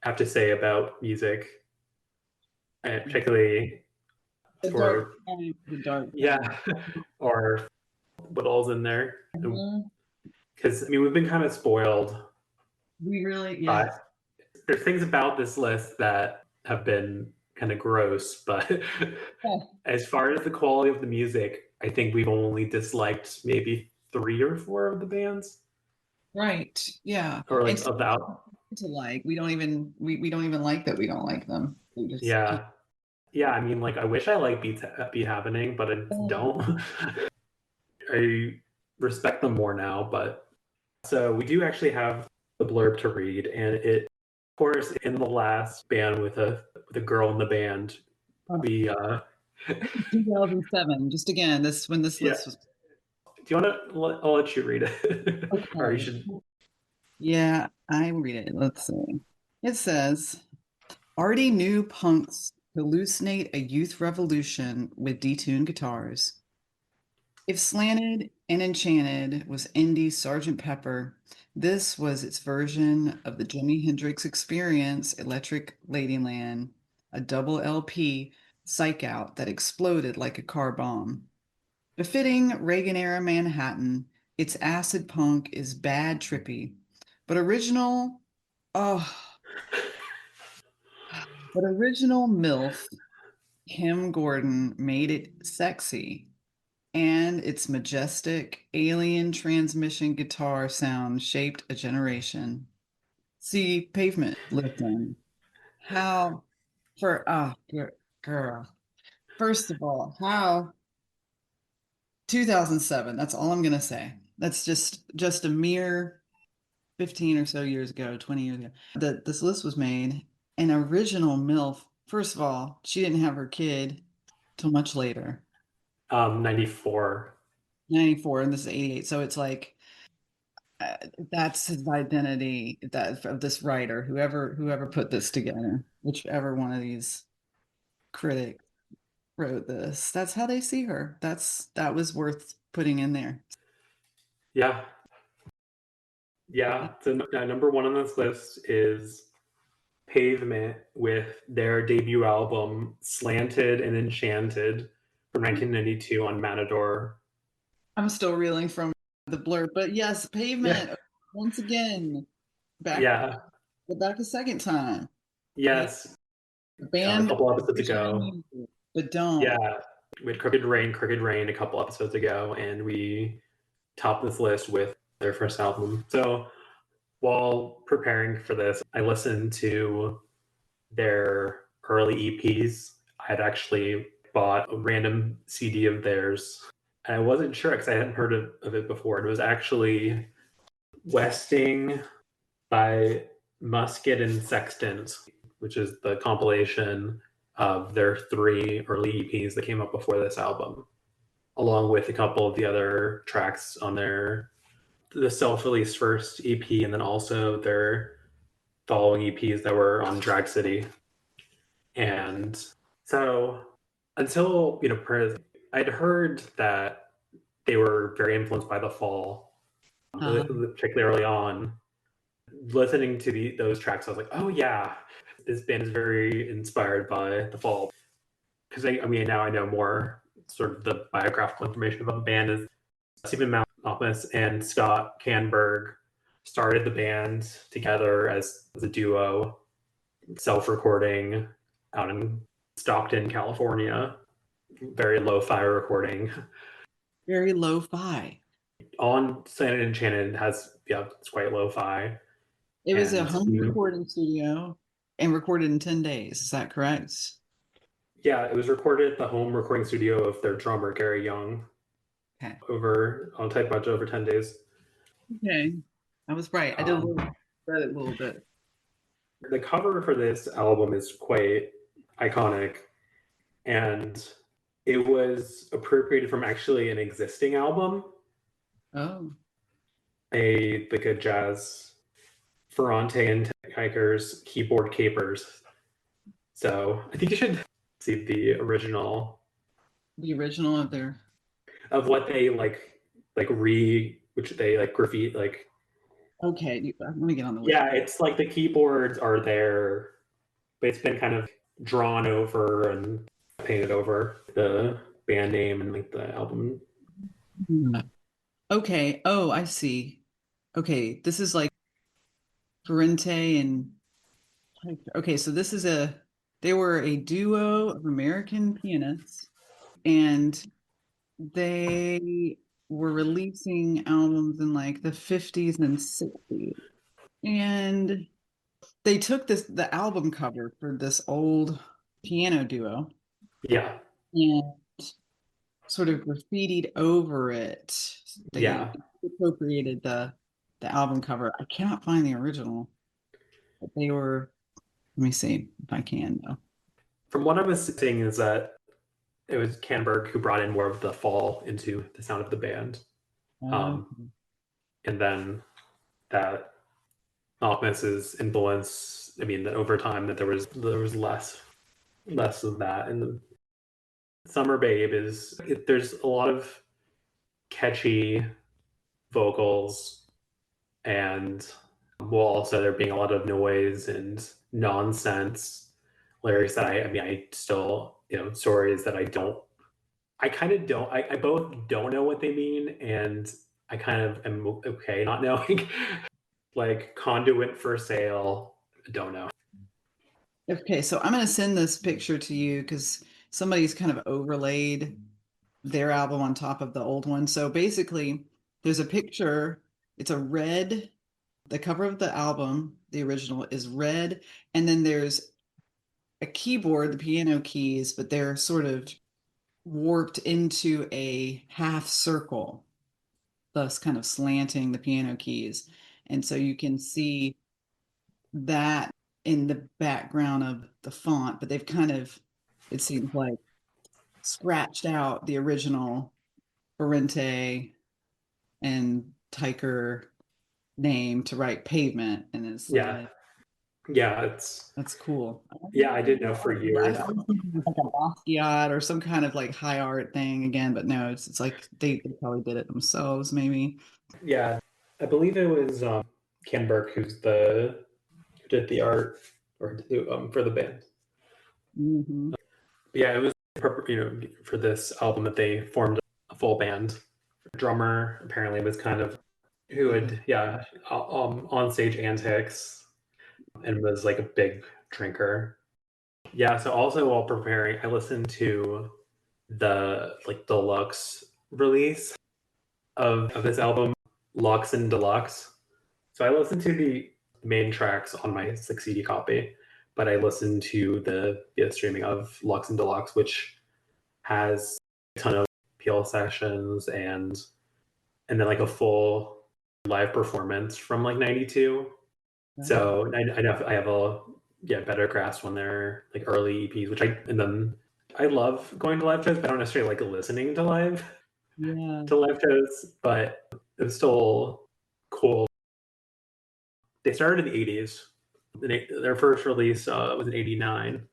[SPEAKER 1] have to say about music, and particularly
[SPEAKER 2] The dark
[SPEAKER 1] or
[SPEAKER 2] time. The dark
[SPEAKER 1] yeah,
[SPEAKER 2] time.
[SPEAKER 1] or what all's in there.
[SPEAKER 2] Mhm.
[SPEAKER 1] Because I mean, we've been kind of spoiled
[SPEAKER 2] We really,
[SPEAKER 1] by
[SPEAKER 2] yeah.
[SPEAKER 1] there's things about this list that have been kind of gross, but
[SPEAKER 2] Yeah.
[SPEAKER 1] as far as the quality of the music, I think we've only disliked maybe three or four of the bands,
[SPEAKER 2] Right. Yeah.
[SPEAKER 1] or like
[SPEAKER 2] It's
[SPEAKER 1] of the out.
[SPEAKER 2] to like. We don't even like that we don't like them. We just
[SPEAKER 1] Yeah, yeah. I mean, like I wish I liked Beat Happening, but I don't. I respect them more now, but so we do actually have the blurb to read, and it, of course, in the last band with a girl in the band, we
[SPEAKER 2] 2007. Just again, this when this
[SPEAKER 1] yeah.
[SPEAKER 2] list was
[SPEAKER 1] Do you want to? I'll let you read it, or you
[SPEAKER 2] okay.
[SPEAKER 1] should.
[SPEAKER 2] Yeah, I read it. Let's see. It says already new punks hallucinate a youth revolution with detuned guitars. If Slanted and Enchanted was indie Sergeant Pepper, this was its version of the Jimi Hendrix Experience Electric Ladyland, a double LP psych out that exploded like a car bomb. Befitting Reagan era Manhattan, its acid punk is bad trippy, but oh, original MILF Kim Gordon made it sexy, and its majestic alien transmission guitar sound shaped a generation. See Pavement, listen. How for girl. First of all, how 2007, that's all I'm going to say. That's just a mere 15 or so years ago, 20 years ago. That this list was made. An original MILF. First of all, she didn't have her kid till much later.
[SPEAKER 1] 94.
[SPEAKER 2] 94 and this is 88. So it's like uh, that's his identity, that of this writer, whoever put this together, whichever one of these critics wrote this. That's how they see her. That was worth putting in there.
[SPEAKER 1] Yeah. Yeah. So number one on this list is Pavement with their debut album Slanted and Enchanted from 1992 on Matador.
[SPEAKER 2] I'm still reeling from the blur, but yes,
[SPEAKER 1] Yeah.
[SPEAKER 2] Pavement once again back
[SPEAKER 1] Yeah.
[SPEAKER 2] back a second time. Yeah,
[SPEAKER 1] Yes.
[SPEAKER 2] the
[SPEAKER 1] A
[SPEAKER 2] band
[SPEAKER 1] couple episodes
[SPEAKER 2] wish I
[SPEAKER 1] ago.
[SPEAKER 2] knew, but don't.
[SPEAKER 1] Yeah. We had Crooked Rain a couple episodes ago, and we topped this list with their first album. So while preparing for this, I listened to their early EPs. I had actually bought a random CD of theirs. And I wasn't sure because I hadn't heard of it before. It was actually Westing by Musket and Sextant, which is the compilation of their three early EPs that came up before this album, along with a couple of the other tracks on the self-released first EP, and then also their following EPs that were on Drag City. And so until I'd heard that they were very influenced by The Fall, particularly early on. Listening to those tracks, I was like, oh yeah, this band is very inspired by The Fall. Because now I know more sort of the biographical information about the band. Is Stephen Malkmus and Scott Canberg started the band together as a duo, self-recording out in Stockton, California. Very lo-fi recording.
[SPEAKER 2] Very lo-fi.
[SPEAKER 1] On Slanted and Enchanted it's quite lo-fi.
[SPEAKER 2] It was a
[SPEAKER 1] And
[SPEAKER 2] home recording studio and recorded in 10 days. Is that correct?
[SPEAKER 1] yeah, it was recorded at the home recording studio of their drummer, Gary Young,
[SPEAKER 2] Okay.
[SPEAKER 1] over on a tight budget over 10 days.
[SPEAKER 2] Okay. I was right. I did read it a little bit.
[SPEAKER 1] The cover for this album is quite iconic, and it was appropriated from actually an existing album,
[SPEAKER 2] Oh.
[SPEAKER 1] a jazz Ferrante and Hikers Keyboard Capers. So I think you should see the original.
[SPEAKER 2] The original
[SPEAKER 1] Of what they which they like graffiti like.
[SPEAKER 2] Okay, let me get on the wiki.
[SPEAKER 1] Yeah, it's like the keyboards are there, but it's been kind of drawn over and painted over the band name and like the album.
[SPEAKER 2] Okay. Oh, I see. Okay, this is like Ferrante and okay, so they were a duo of American pianists, and they were releasing albums in like the 50s and 60s. And they took the album cover for this old piano duo
[SPEAKER 1] Yeah,
[SPEAKER 2] and sort of graffitied over it. They
[SPEAKER 1] yeah.
[SPEAKER 2] appropriated the album cover. I cannot find the original, but they were. Let me see if I can though.
[SPEAKER 1] From what I was seeing is that it was Canberg who brought in more of the fall into the sound of the band, um, and then that Malkmus's influence. I mean, that over time that there was less of that, and the Summer Babe there's a lot of catchy vocals, and while also there being a lot of noise and nonsense lyrics that I still, stories that I kind of don't, I both don't know what they mean, and I kind of am okay not knowing. Like Conduit for Sale, don't know.
[SPEAKER 2] Okay, so I'm going to send this picture to you because somebody's kind of overlaid their album on top of the old one. So basically, there's a picture. It's a red. The cover of the album, the original, is red, and then there's a keyboard, the piano keys, but they're sort of warped into a half circle, thus kind of slanting the piano keys. And so you can see that in the background of the font, but they've kind of, it seems like, scratched out the original Ferrante and Tyker name to write pavement, and it's
[SPEAKER 1] Yeah.
[SPEAKER 2] like
[SPEAKER 1] Yeah, it's
[SPEAKER 2] that's cool.
[SPEAKER 1] yeah, I didn't know for years.
[SPEAKER 2] I was thinking it was like a Basquiat or some kind of like high art thing again, but no, it's like they probably did it themselves, maybe.
[SPEAKER 1] Yeah, I believe it was Ken Burke who did the art or for the band.
[SPEAKER 2] Hmm.
[SPEAKER 1] Yeah, it was for this album that they formed a full band. The drummer apparently was kind of who had on stage antics and was like a big drinker. Yeah, so also while preparing, I listened to the like deluxe release of this album, Lux and Deluxe. So I listened to the main tracks on my 6 CD copy, but I listened to the streaming of Lux and Deluxe, which has a ton of PL sessions and then like a full live performance from like '92. So I know I have a better grasp on their like early EPs, which I and then I love going to live shows, but I don't necessarily like listening
[SPEAKER 2] Yeah.
[SPEAKER 1] to live shows, but it was still cool. They started in the '80s. Their first release was in '89.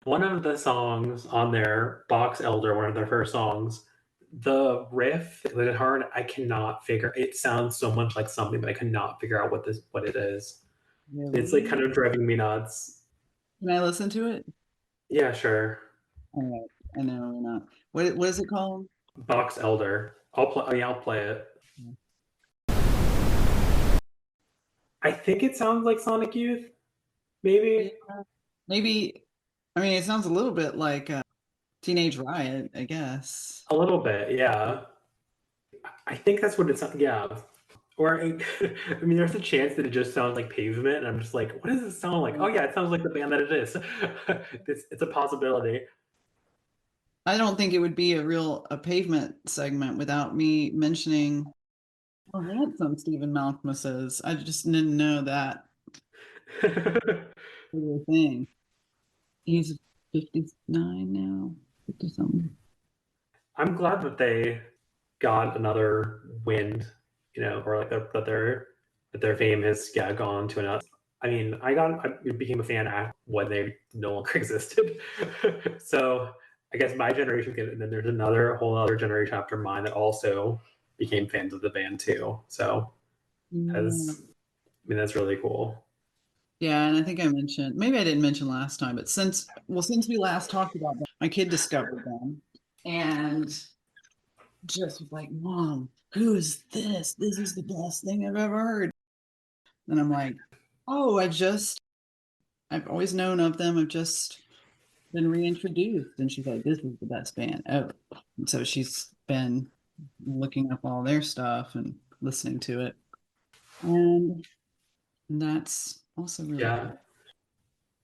[SPEAKER 1] One of the songs on their Box Elder, one of their first songs, the riff, the guitar, I cannot figure. It sounds so much like something, but I cannot figure out what it is. It's like
[SPEAKER 2] Really?
[SPEAKER 1] kind of driving me nuts.
[SPEAKER 2] Can I listen to it?
[SPEAKER 1] Yeah, sure.
[SPEAKER 2] All right. I know we're not. What is it called?
[SPEAKER 1] Box Elder. I'll play. Yeah, I'll play it. I think it sounds like Sonic Youth,
[SPEAKER 2] Yeah.
[SPEAKER 1] maybe
[SPEAKER 2] Maybe. I mean, it sounds a little bit like Teenage Riot, I guess.
[SPEAKER 1] a little bit. Yeah, I think that's what it sounds. Yeah, or I mean, there's a chance that it just sounds like Pavement, and I'm just like, what does it sound like? Oh yeah, it sounds like the band that it is. It's a possibility.
[SPEAKER 2] I don't think it would be a pavement segment without me mentioning how handsome Stephen Malkmus is. I just didn't know that was a thing. He's 59 now, 50 something.
[SPEAKER 1] I'm glad that they got another wind, or like that their fame has gone to another. I mean, I became a fan when they no longer existed. So I guess my generation and then there's another whole other generation after mine that also became fans of the band too. So
[SPEAKER 2] Yeah.
[SPEAKER 1] that's really cool.
[SPEAKER 2] Yeah, and I think I mentioned, maybe I didn't mention last time, but since we last talked about them, my kid discovered them and just was like, Mom, who is this? This is the best thing I've ever heard. And I'm like, oh, I've always known of them. I've just been reintroduced. And she's like, this is the best band ever. And so she's been looking up all their stuff and listening to it. And that's also really
[SPEAKER 1] Yeah,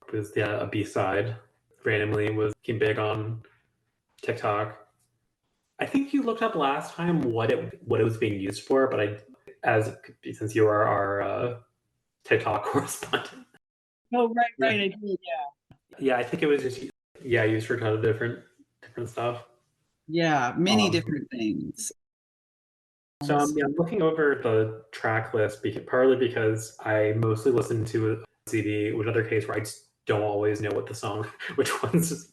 [SPEAKER 2] cool.
[SPEAKER 1] was a B side randomly was came big on TikTok. I think you looked up last time what it was being used for, but as since you are our TikTok correspondent,
[SPEAKER 2] Oh, right,
[SPEAKER 1] yeah,
[SPEAKER 2] right. I did, yeah.
[SPEAKER 1] I think it was just used for a ton of different stuff.
[SPEAKER 2] Yeah, many
[SPEAKER 1] Um,
[SPEAKER 2] different things.
[SPEAKER 1] so I'm looking over the track list partly because I mostly listen to a CD, which other case where I just don't always know what the song, which ones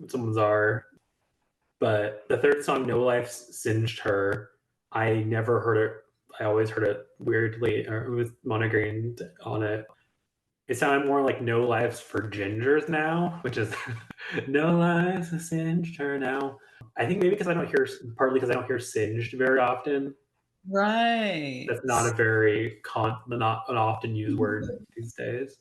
[SPEAKER 1] someone's are. But the third song, No Life Singed Her, I never heard it. I always heard it weirdly, or with monte-greens on it. It sounded more like No Lives for Gingers now, which is No Lives Singed Her now. I think maybe because partly because I don't hear singed very often.
[SPEAKER 2] Right.
[SPEAKER 1] That's not a not an often used word these days.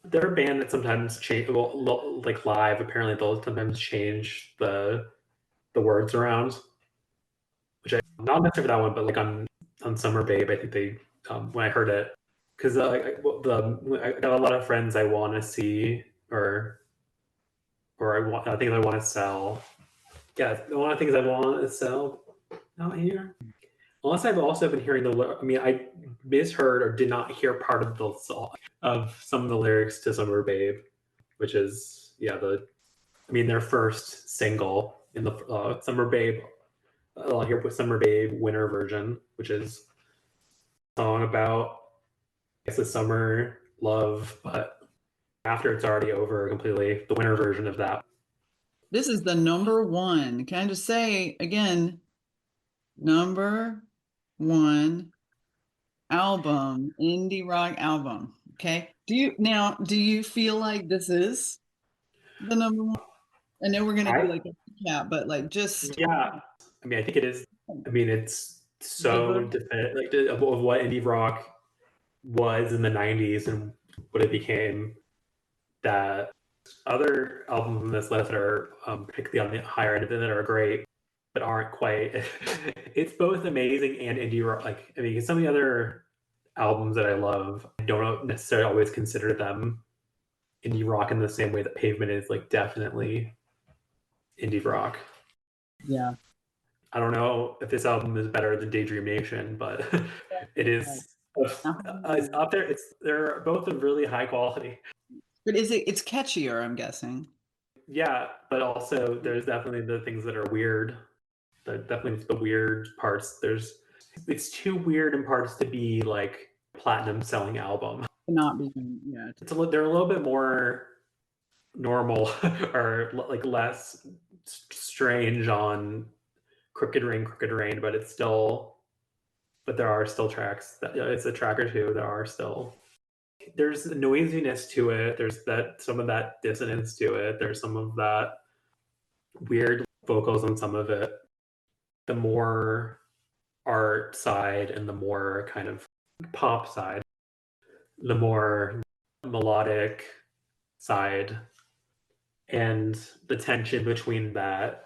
[SPEAKER 1] They're a band that sometimes change, well, like live. Apparently, they'll sometimes change the words around, which I not necessarily that one, but like on Summer Babe, I think they when I heard it because I got a lot of friends I want to see or I think I want to sell. Yeah, one of the things I want to sell out here. Unless I've also been hearing I mean, I misheard or did not hear part of the song of some of the lyrics to Summer Babe, which is I mean, their first single in the Summer Babe. I'll hear with Summer Babe winter version, which is song about it's a summer love, but after it's already over completely, the winter version of that.
[SPEAKER 2] This is the number one. Can I just say again, number one album, indie rock album. Okay. Do you feel like this is the number one? I know we're gonna do
[SPEAKER 1] I
[SPEAKER 2] like a recap, but like just
[SPEAKER 1] Yeah, I mean, I think it is. I mean, it's
[SPEAKER 2] the
[SPEAKER 1] so
[SPEAKER 2] vote.
[SPEAKER 1] definitive, like of what indie rock was in the '90s and what it became. That other albums on this list that are particularly on the higher end of it that are great, but aren't quite. It's both amazing and indie rock. Like, I mean, some of the other albums that I love, I don't necessarily always consider them indie rock in the same way that Pavement is like definitely indie rock.
[SPEAKER 2] Yeah.
[SPEAKER 1] I don't know if this album is better than Daydream Nation, but it is. It's up there. They're both of really high quality.
[SPEAKER 2] But it's catchier, I'm guessing.
[SPEAKER 1] Yeah, but also there's definitely the things that are weird. Definitely the weird parts. It's too weird in parts to be like platinum selling album.
[SPEAKER 2] Not being, yeah.
[SPEAKER 1] They're a little bit more normal or like less strange on Crooked Rain, but it's still. But there are still tracks. It's a track or two. There's a noisiness to it. There's some of that dissonance to it. There's some of that weird vocals on some of it. The more art side and the more kind of pop side, the more melodic side, and the tension between that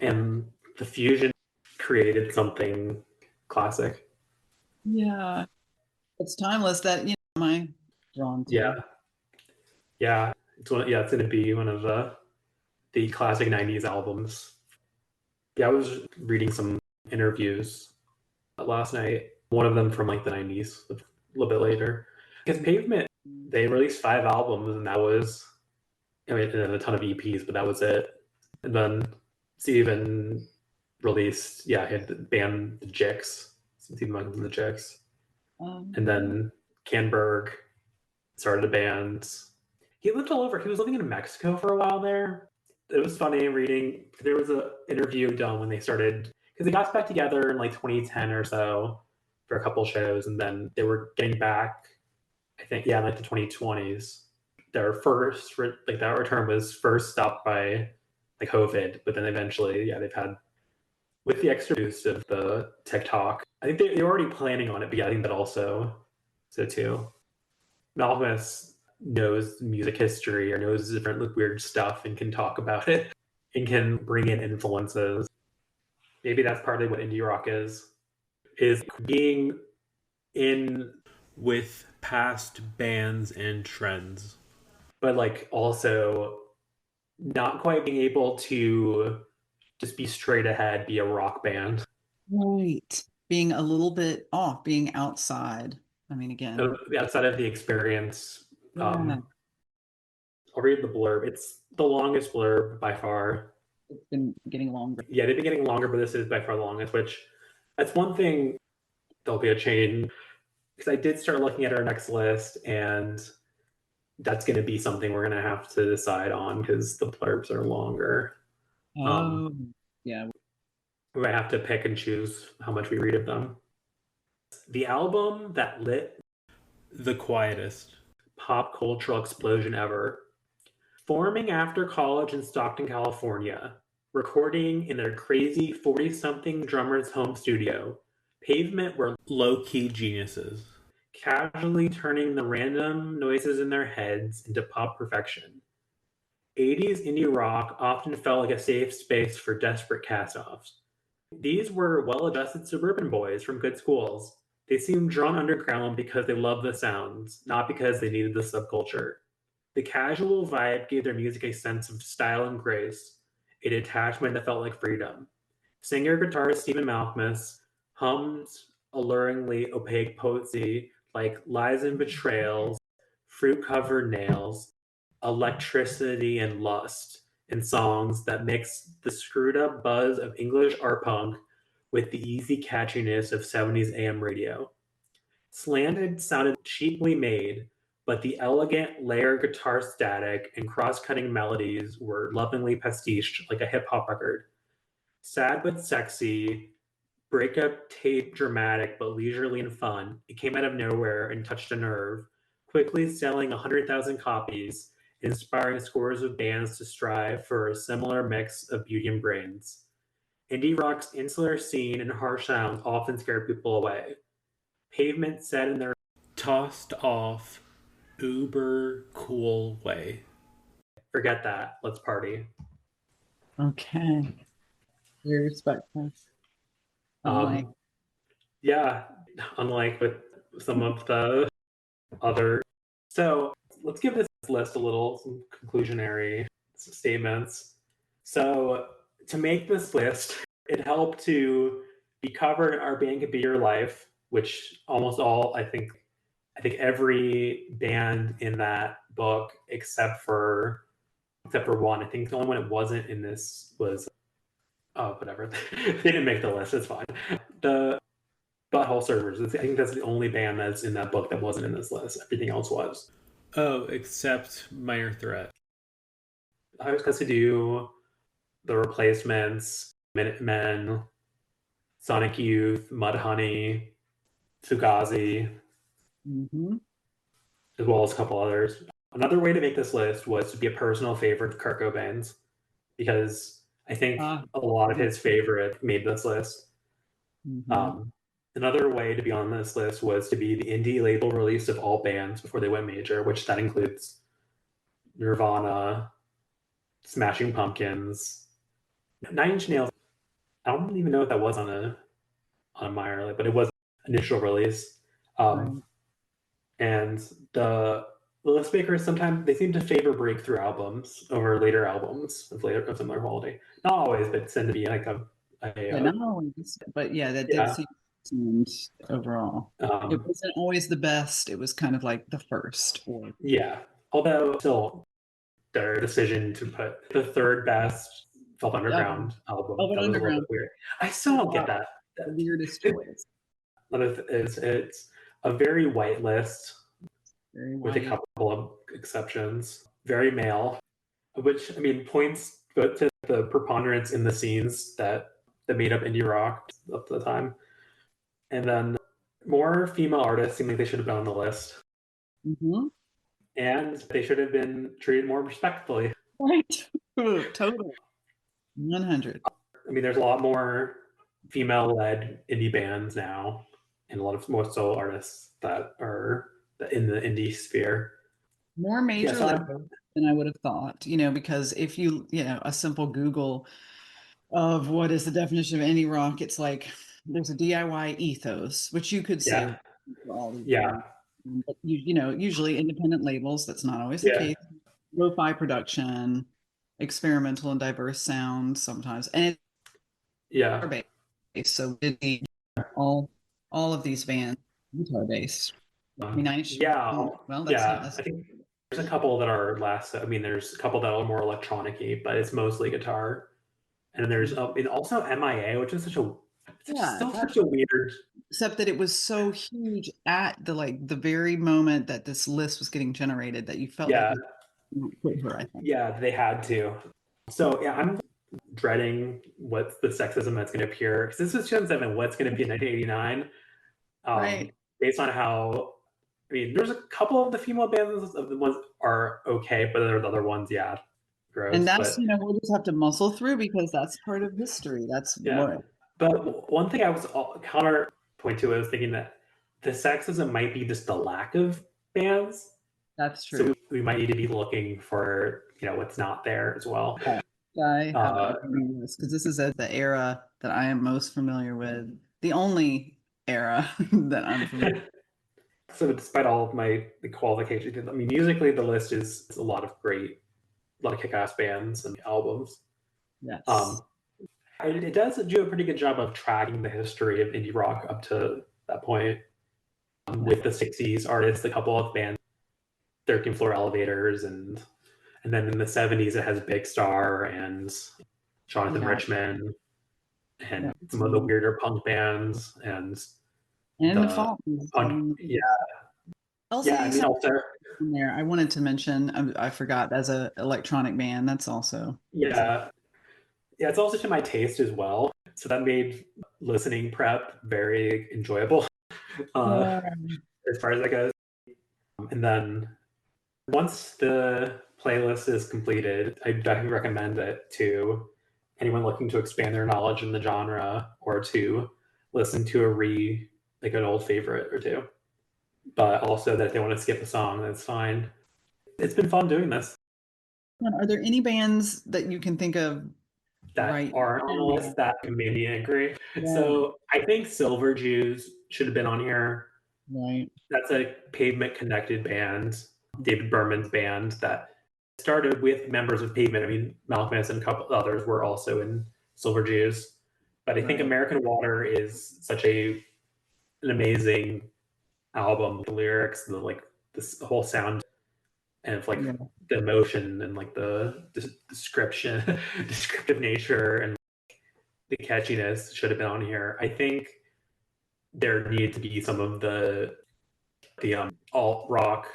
[SPEAKER 1] and the fusion created something classic.
[SPEAKER 2] Yeah. It's timeless that my drawn to.
[SPEAKER 1] Yeah, yeah. It's going to be one of the classic '90s albums. Yeah, I was reading some interviews last night. One of them from like the '90s, a little bit later. Because Pavement, they released 5 albums, and that was, I mean, and a ton of EPs, but that was it. And then Steven released, he had the band the Jicks, Steven Michaels and the Jicks, and then Canberg started a band. He lived all over. He was living in Mexico for a while there. It was funny reading. There was an interview done when they started, because they got back together in like 2010 or so for a couple shows, and then they were getting back. I think in like the 2020s. Their first like that return was first stopped by like COVID, but then eventually, they've had with the extra boost of the TikTok. I think they were already planning on it, but I think that also so too. Malcolmus knows music history or knows different like, weird stuff and can talk about it and can bring in influences. Maybe that's partly what indie rock is being in with past bands and trends, but like also not quite being able to just be straight ahead, be a rock band.
[SPEAKER 2] Right. Being a little bit off, being outside. I mean, again.
[SPEAKER 1] Outside of the experience.
[SPEAKER 2] Yeah.
[SPEAKER 1] I'll read the blurb. It's the longest blurb by far.
[SPEAKER 2] It's been getting longer.
[SPEAKER 1] Yeah, they've been getting longer, but this is by far the longest, which that's one thing. There'll be a change because I did start looking at our next list, and that's going to be something we're going to have to decide on because the blurbs are longer.
[SPEAKER 2] Yeah.
[SPEAKER 1] We might have to pick and choose how much we read of them. The album that lit the quietest pop cultural explosion ever. Forming after college in Stockton, California, recording in their crazy 40-something drummer's home studio, Pavement were low-key geniuses, casually turning the random noises in their heads into pop perfection. 80s indie rock often felt like a safe space for desperate cast-offs. These were well-adjusted suburban boys from good schools. They seemed drawn underground because they loved the sounds, not because they needed the subculture. The casual vibe gave their music a sense of style and grace, a detachment that felt like freedom. Singer-guitarist Stephen Malkmus hummed alluringly opaque poesy like lies and betrayals, fruit-covered nails, electricity and lust, in songs that mix the screwed-up buzz of English art punk with the easy catchiness of '70s AM radio. Slanted sounded cheaply made, but the elegant layered guitar static and cross-cutting melodies were lovingly pastiched like a hip-hop record. Sad but sexy, breakup tape dramatic but leisurely and fun, it came out of nowhere and touched a nerve, quickly selling 100,000 copies, inspiring scores of bands to strive for a similar mix of beauty and brains. Indie rock's insular scene and harsh sounds often scared people away. Pavement said in their tossed off, uber cool way. Forget that. Let's party.
[SPEAKER 2] Okay. Very respectful. Unlike.
[SPEAKER 1] Yeah, unlike with some of the other. So let's give this list a little some conclusionary statements. So to make this list, it helped to be covered in Our Band Could Be Your Life, which almost all I think every band in that book except for one. I think the only one it wasn't in this was whatever. They didn't make the list. It's fine. The Butthole Surfers. I think that's the only band that's in that book that wasn't in this list. Everything else was. Oh, except Minor Threat. I was supposed to do The Replacements, Minutemen, Sonic Youth, Mudhoney, Fugazi, as well as a couple others. Another way to make this list was to be a personal favorite of Kurt Cobain's, because I think a lot of his favorite made this list. Another way to be on this list was to be the indie label release of all bands before they went major, which that includes Nirvana, Smashing Pumpkins, Nine Inch Nails. I don't even know if that was on a Meyer, but it was initial release. And the list makers sometimes they seem to favor breakthrough albums over later albums of similar quality. Not always, but tend to be like
[SPEAKER 2] not always, but yeah, that did seem overall. It wasn't always the best. It was kind of like the first.
[SPEAKER 1] Yeah, although still their decision to put the third best Velvet Underground album that was a little bit weird. I still don't get that.
[SPEAKER 2] The weirdest choice.
[SPEAKER 1] It's a very white list,
[SPEAKER 2] with
[SPEAKER 1] a couple of exceptions. Very male, which I mean points to the preponderance in the scenes that made up indie rock up to the time. And then more female artists seem like they should have been on the list. And they should have been treated more respectfully.
[SPEAKER 2] Right. Totally. 100.
[SPEAKER 1] I mean, there's a lot more female-led indie bands now, and a lot of more solo artists that are in the indie sphere.
[SPEAKER 2] More major than I would have thought, because if you, a simple Google of what is the definition of indie rock, it's like there's a DIY ethos, which you could say for all these bands. But usually independent labels, that's not always the case. Lo-fi production, experimental and diverse sound sometimes, and guitar based. So all of these bands guitar based. I mean,
[SPEAKER 1] I think there's a couple that are less. I mean, there's a couple that are more electronic-y, but it's mostly guitar. And there's and also MIA, which is such a weird.
[SPEAKER 2] Except that it was so huge at the very moment that this list was getting generated that you felt like you put her, I think.
[SPEAKER 1] Yeah, they had to. So I'm dreading what the sexism that's going to appear, because this is 2007. What's going to be in 1989?
[SPEAKER 2] Right.
[SPEAKER 1] Based on how, I mean, there's a couple of the female bands of the ones are okay, but there's other ones, gross.
[SPEAKER 2] And that's we'll just have to muscle through because that's part of history. That's what.
[SPEAKER 1] But one thing I was counterpoint to, I was thinking that the sexism might be just the lack of bands.
[SPEAKER 2] That's true.
[SPEAKER 1] So we might need to be looking for what's not there as well.
[SPEAKER 2] Because this is the era that I am most familiar with. The only era that I'm familiar with.
[SPEAKER 1] So despite all of the qualifications, I mean, musically the list is a lot of kick-ass bands and albums.
[SPEAKER 2] Yes.
[SPEAKER 1] It does do a pretty good job of tracking the history of indie rock up to that point. With the 60s artists, a couple of bands, 13 Floor Elevators, and then in the 70s it has Big Star and Jonathan Richman and some of the weirder punk bands, and
[SPEAKER 2] And the
[SPEAKER 1] the
[SPEAKER 2] fall.
[SPEAKER 1] yeah,
[SPEAKER 2] Also,
[SPEAKER 1] yeah. I
[SPEAKER 2] you
[SPEAKER 1] mean,
[SPEAKER 2] said
[SPEAKER 1] also,
[SPEAKER 2] in there. I wanted to mention. I forgot as a electronic band. That's also
[SPEAKER 1] yeah, yeah. It's also to my taste as well. So that made listening prep very enjoyable, uh,
[SPEAKER 2] yeah.
[SPEAKER 1] as far as that goes. And then once the playlist is completed, I definitely recommend it to anyone looking to expand their knowledge in the genre or to listen to like an old favorite or two. But also that if they want to skip a song, that's fine. It's been fun doing this
[SPEAKER 2] Are there any bands that you can think of
[SPEAKER 1] that
[SPEAKER 2] right
[SPEAKER 1] aren't on the
[SPEAKER 2] now?
[SPEAKER 1] list that made me angry.
[SPEAKER 2] Yeah,
[SPEAKER 1] So I think Silver Jews should have been on here.
[SPEAKER 2] right.
[SPEAKER 1] That's a Pavement connected band, David Berman's band that started with members of Pavement. I mean, Malcolm and a couple others were also in Silver Jews. But I think
[SPEAKER 2] Right.
[SPEAKER 1] American Water is such an amazing album. The lyrics, the whole sound, and it's like
[SPEAKER 2] Yeah.
[SPEAKER 1] the emotion and like the description, descriptive nature, and the catchiness should have been on here. I think there needed to be some of the alt rock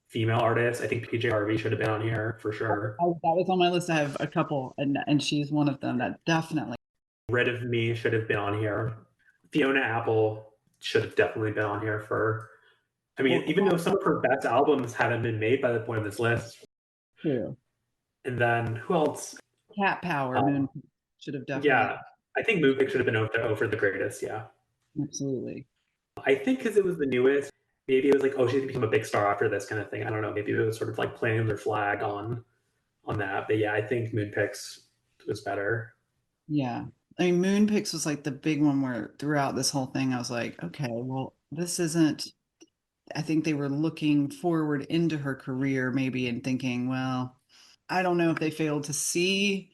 [SPEAKER 1] female artists. I think PJ Harvey should have been on here for sure.
[SPEAKER 2] That was on my list. I have a couple, and she's one of them. That definitely.
[SPEAKER 1] Rid of Me should have been on here. Fiona Apple should have definitely been on here for. I mean,
[SPEAKER 2] Well,
[SPEAKER 1] even though some of her best albums haven't been made by the point of this list.
[SPEAKER 2] true.
[SPEAKER 1] And then who else?
[SPEAKER 2] Cat Power
[SPEAKER 1] Um,
[SPEAKER 2] Moon should have definitely.
[SPEAKER 1] yeah, I think Moonpig should have been over the greatest. Yeah,
[SPEAKER 2] Absolutely.
[SPEAKER 1] I think because it was the newest. Maybe it was like, oh, she's gonna become a big star after this kind of thing. I don't know. Maybe it was sort of like planting their flag on that. But yeah, I think Moonpix was better.
[SPEAKER 2] Yeah. I mean, Moonpix was like the big one where throughout this whole thing, I was like, okay, well, this isn't. I think they were looking forward into her career, maybe, and thinking, well, I don't know if they failed to see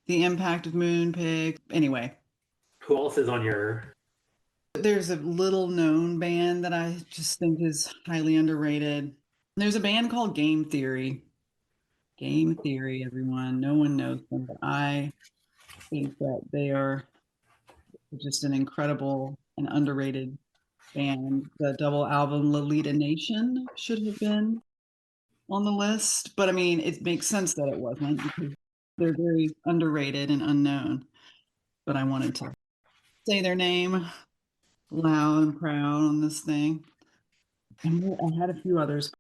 [SPEAKER 2] the impact of Moonpig. Anyway,
[SPEAKER 1] Who else is on your?
[SPEAKER 2] there's a little known band that I just think is highly underrated. There's a band called Game Theory. Game Theory, everyone. No one knows them, but I think that they are just an incredible and underrated band. The double album Lolita Nation should have been on the list, but I mean, it makes sense that it wasn't because they're very underrated and unknown. But I wanted to say their name loud and proud on this thing. And I had a few others.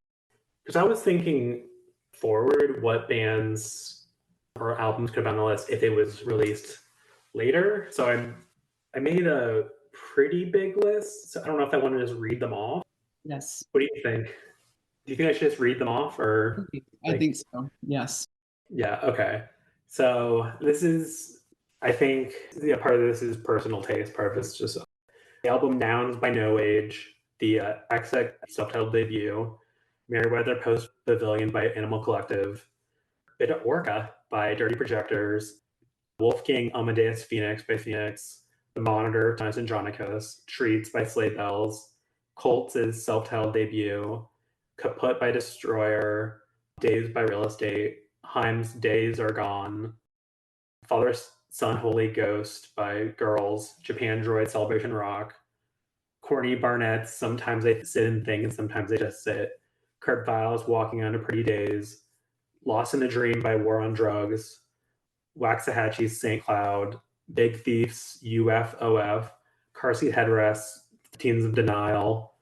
[SPEAKER 1] Because I was thinking forward, what bands or albums could have been on the list if it was released later. So I made a pretty big list. So I don't know if I want to just read them off.
[SPEAKER 2] Yes,
[SPEAKER 1] What do you think? Do you think I should just read them off or
[SPEAKER 2] I
[SPEAKER 1] like?
[SPEAKER 2] think so. Yes.
[SPEAKER 1] Yeah, okay. So this is, I think, yeah, part of this is personal taste. Part of it's just the album Nouns by No Age, the XX self-titled debut, Meriwether Post Pavilion by Animal Collective, Bit of Orca by Dirty Projectors, Wolfgang Amadeus Phoenix by Phoenix, The Monitor, Times Andronicus, Treats by Sleigh Bells, Colts' self-titled debut, Kaput by Destroyer, Days by Real Estate, Haim's Days Are Gone, Father, Son, Holy Ghost by Girls, Japan Droid, Celebration Rock, Courtney Barnett's Sometimes I Sit and Think and Sometimes I Just Sit, Kurt Vile's Walking on a Pretty Days, Lost in a Dream by War on Drugs, Waxahachie's St. Cloud, Big Thief's UFOF, Car Seat Headrests, Teens of Denial,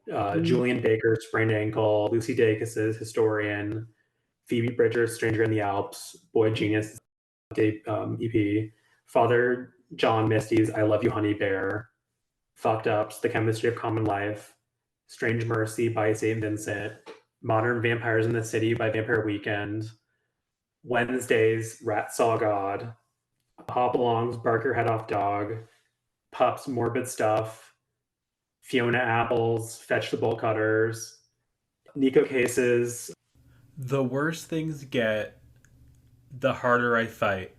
[SPEAKER 2] Mm,
[SPEAKER 1] Julian Baker's Sprained Ankle, Lucy Dacus's Historian, Phoebe Bridgers' Stranger in the Alps, Boy Genius EP, Father John Misty's I Love You Honey Bear, Fucked Up's The Chemistry of Common Life, Strange Mercy by St. Vincent, Modern Vampires in the City by Vampire Weekend, Wednesday's Rat Saw God, Hopalong's Bark Your Head Off Dog, Pup's Morbid Stuff, Fiona Apple's Fetch the Bolt Cutters, Nico Case's The Worse Things Get, The Harder I Fight.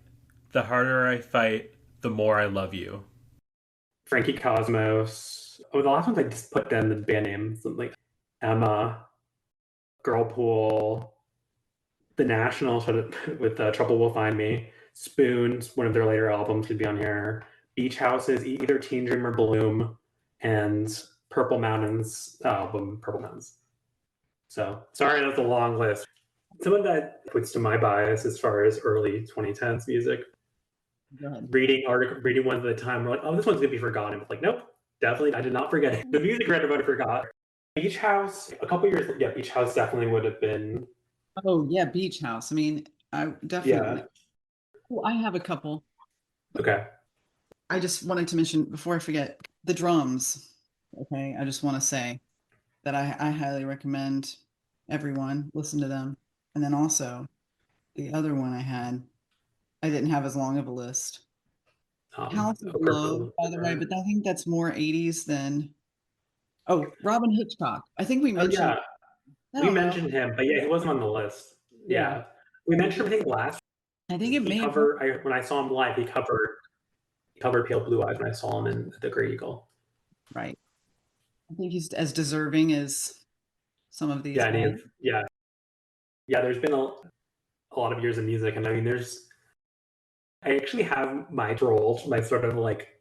[SPEAKER 1] The harder I fight, the more I love you. Frankie Cosmos. Oh, the last ones I just put down the band names, like Emma, Girlpool, The National with Trouble Will Find Me, Spoons, one of their later albums could be on here, Beach Houses, either Teen Dream or Bloom, and Purple Mountains album, Purple Mountains. So sorry, that's a long list. Some of that puts to my bias as far as early 2010s music. Reading ones at the time, we're like, oh, this one's gonna be forgotten. But like, nope, definitely, I did not forget it. The music read about it forgot. Beach House, a couple years, yeah, Beach House definitely would have been.
[SPEAKER 2] Oh yeah, Beach House. I mean, I definitely.
[SPEAKER 1] Yeah.
[SPEAKER 2] Well, I have a couple.
[SPEAKER 1] Okay.
[SPEAKER 2] I just wanted to mention before I forget the drums. Okay, I just want to say that I highly recommend everyone listen to them. And then also the other one I didn't have as long of a list. House of Love, by the way, but I think that's more 80s than Robin Hitchcock. I think we mentioned.
[SPEAKER 1] Yeah, we mentioned him, but yeah, he wasn't on the list. Yeah, we mentioned him last.
[SPEAKER 2] I think it may
[SPEAKER 1] when I saw him live, he covered Pale Blue Eyes when I saw him in the Great Eagle.
[SPEAKER 2] Right. I think he's as deserving as some of these.
[SPEAKER 1] Yeah. There's been a lot of years of music, and I mean, I actually have my sort of like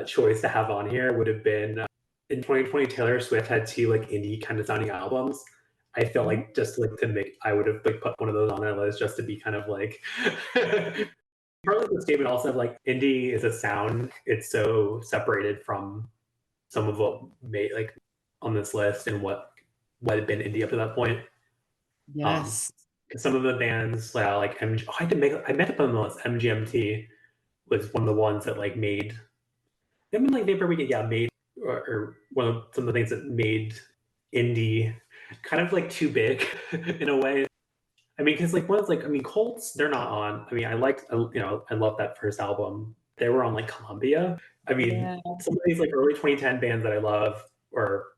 [SPEAKER 1] choice to have on here would have been in 2020. Taylor Swift had 2 like indie kind of sounding albums. I feel like just like to make, I would have like put one of those on that list just to be kind of like partly the statement also of like indie is a sound. It's so separated from some of what made like on this list and what had been indie up to that point.
[SPEAKER 2] Yes.
[SPEAKER 1] Some of the bands like MG, I meant to put on the list. MGMT was one of the ones that like made. I mean, like Vapor Weekend, made or one of some of the things that made indie kind of like too big in a way. I mean, because like one's like, I mean, Colts, they're not on. I mean, I love that first album. They were on like Columbia. I mean, some of these like early 2010 bands that I love were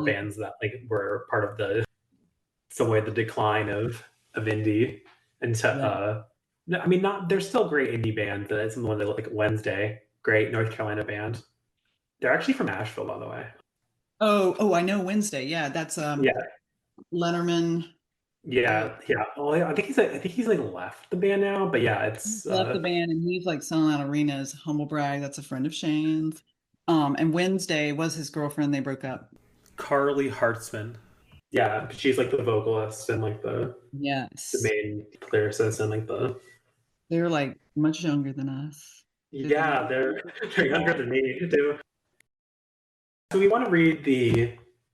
[SPEAKER 1] bands that like were part of the decline of indie. And I mean, they're still great indie bands. Some of the ones like Wednesday, great North Carolina band. They're actually from Asheville, by the way.
[SPEAKER 2] Oh, I know Wednesday. Yeah, that's Leonardman.
[SPEAKER 1] Yeah. Well, I think he's like left the band now, but yeah, it's
[SPEAKER 2] left the band and he's like selling out arenas. Humble brag. That's a friend of Shane's. And Wednesday was his girlfriend. They broke up.
[SPEAKER 1] Carly Hartzman. Yeah, she's like the vocalist and like the main lyricist and like
[SPEAKER 2] they're like much younger than us.
[SPEAKER 1] Yeah, they're younger than me too. So we want to read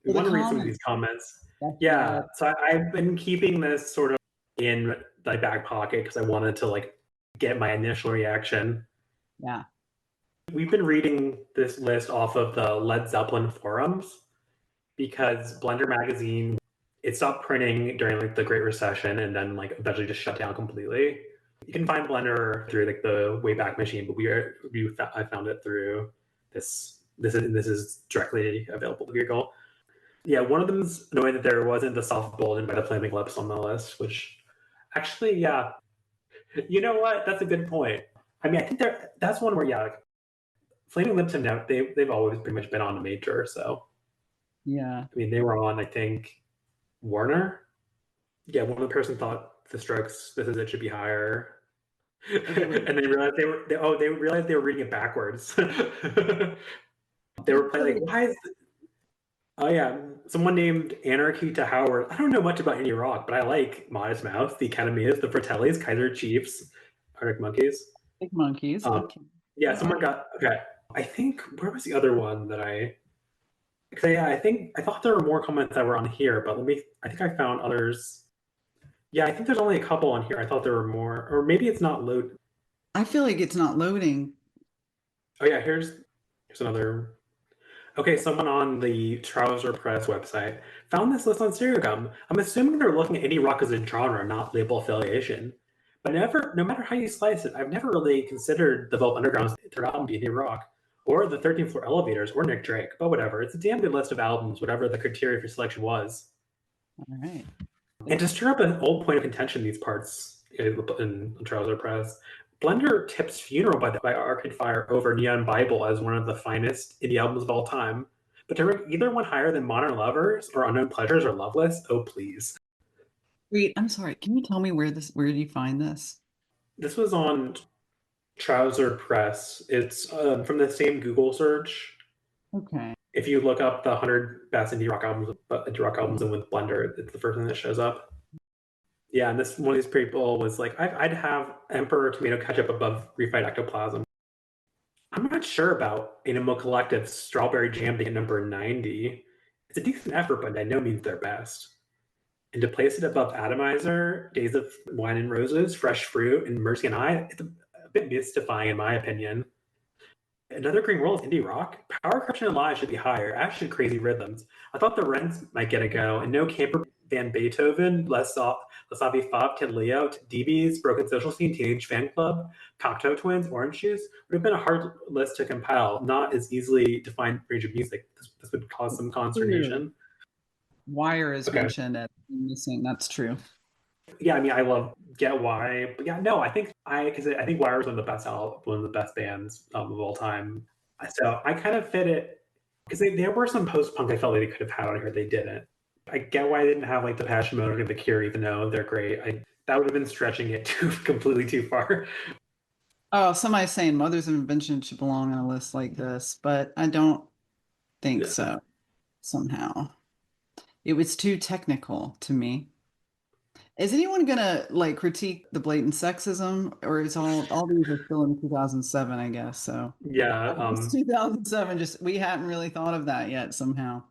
[SPEAKER 1] some of these comments. Yeah, so I've been keeping this sort of in my back pocket because I wanted to like get my initial reaction.
[SPEAKER 2] Yeah.
[SPEAKER 1] We've been reading this list off of the Led Zeppelin forums because Blender magazine, it stopped printing during like the Great Recession and then like eventually just shut down completely. You can find Blender through like the Wayback Machine, but I found it through this. This is directly available to Google. Yeah, one of them's annoying that there wasn't the Soft Golden by the Flaming Lips on the list, which actually, yeah, you know what? That's a good point. I mean, I think that's one where like, Flaming Lips they've always pretty much been on a major, so
[SPEAKER 2] yeah.
[SPEAKER 1] I mean, they were on, I think, Warner. Yeah, one of the person thought the Strokes, This Is It should be higher. And they realized they realized they were reading it backwards. They were playing like, why is oh yeah, someone named Anarchy to Howard. I don't know much about indie rock, but I like Modest Mouse, the Academias, the Fratellis, Kaiser Chiefs, Arctic Monkeys. Yeah, someone got I think where was the other one that I thought there were more comments that were on here, but I think I found others. Yeah, I think there's only a couple on here. I thought there were more, or maybe it's not load.
[SPEAKER 2] I feel like it's not loading.
[SPEAKER 1] Oh yeah, here's another. Okay, someone on the Trouser Press website found this list on Stereogum. I'm assuming they're looking at indie rock as a genre, not label affiliation. But no matter how you slice it, I've never really considered the Velvet Underground's third album to be indie rock, or the 13th Floor Elevators, or Nick Drake. But whatever, it's a damn good list of albums, whatever the criteria for selection was.
[SPEAKER 2] All right.
[SPEAKER 1] And to stir up an old point of contention, these parts in Trouser Press, Blender tips Funeral by Arcade Fire over Neon Bible as one of the finest indie albums of all time. But to rank either one higher than Modern Lovers or Unknown Pleasures or Loveless, oh please.
[SPEAKER 2] Wait, I'm sorry. Can you tell me where did you find this?
[SPEAKER 1] This was on Trouser Press. It's from the same Google search.
[SPEAKER 2] Okay.
[SPEAKER 1] If you look up the 100 best indie rock albums and with Blender, it's the first thing that shows up. Yeah, and this one of these people was like, I'd have Emperor Tomato Ketchup above Refried Ectoplasm. I'm not sure about Animal Collective's Strawberry Jam to get number 90. It's a decent effort, but by no means their best. And to place it above Atomizer, Days of Wine and Roses, Fresh Fruit, and Mercy and I, it's a bit mystifying in my opinion. Another green role is indie rock. Power Corruption and Lies should be higher. Actually, Crazy Rhythms. I thought the Rents might get a go, and No Camper Van Beethoven, Les Avi Fav, Kid Leo, DB's, Broken Social Scene, Teenage Fan Club, Cocteau Twins, Orange Juice would have been a hard list to compile, not as easily defined range of music. This would cause some consternation.
[SPEAKER 2] Wire is mentioned as missing. That's true.
[SPEAKER 1] Yeah, I mean, I love Get Why, but yeah, no, I think Wire is one of the best bands of all time. So I kind of fit it because there were some post punk I felt like they could have had on here. They didn't. I get why I didn't have like the Passion Mode or the Cure, even though they're great. That would have been stretching it completely too far.
[SPEAKER 2] Oh, somebody's saying Mothers of Invention should belong on a list like this, but I don't think so. Somehow, it was too technical to me. Is anyone gonna like critique the blatant sexism, or is all these are still in 2007? I guess so.
[SPEAKER 1] Yeah,
[SPEAKER 2] 2007. Just we hadn't really thought of that yet. Somehow.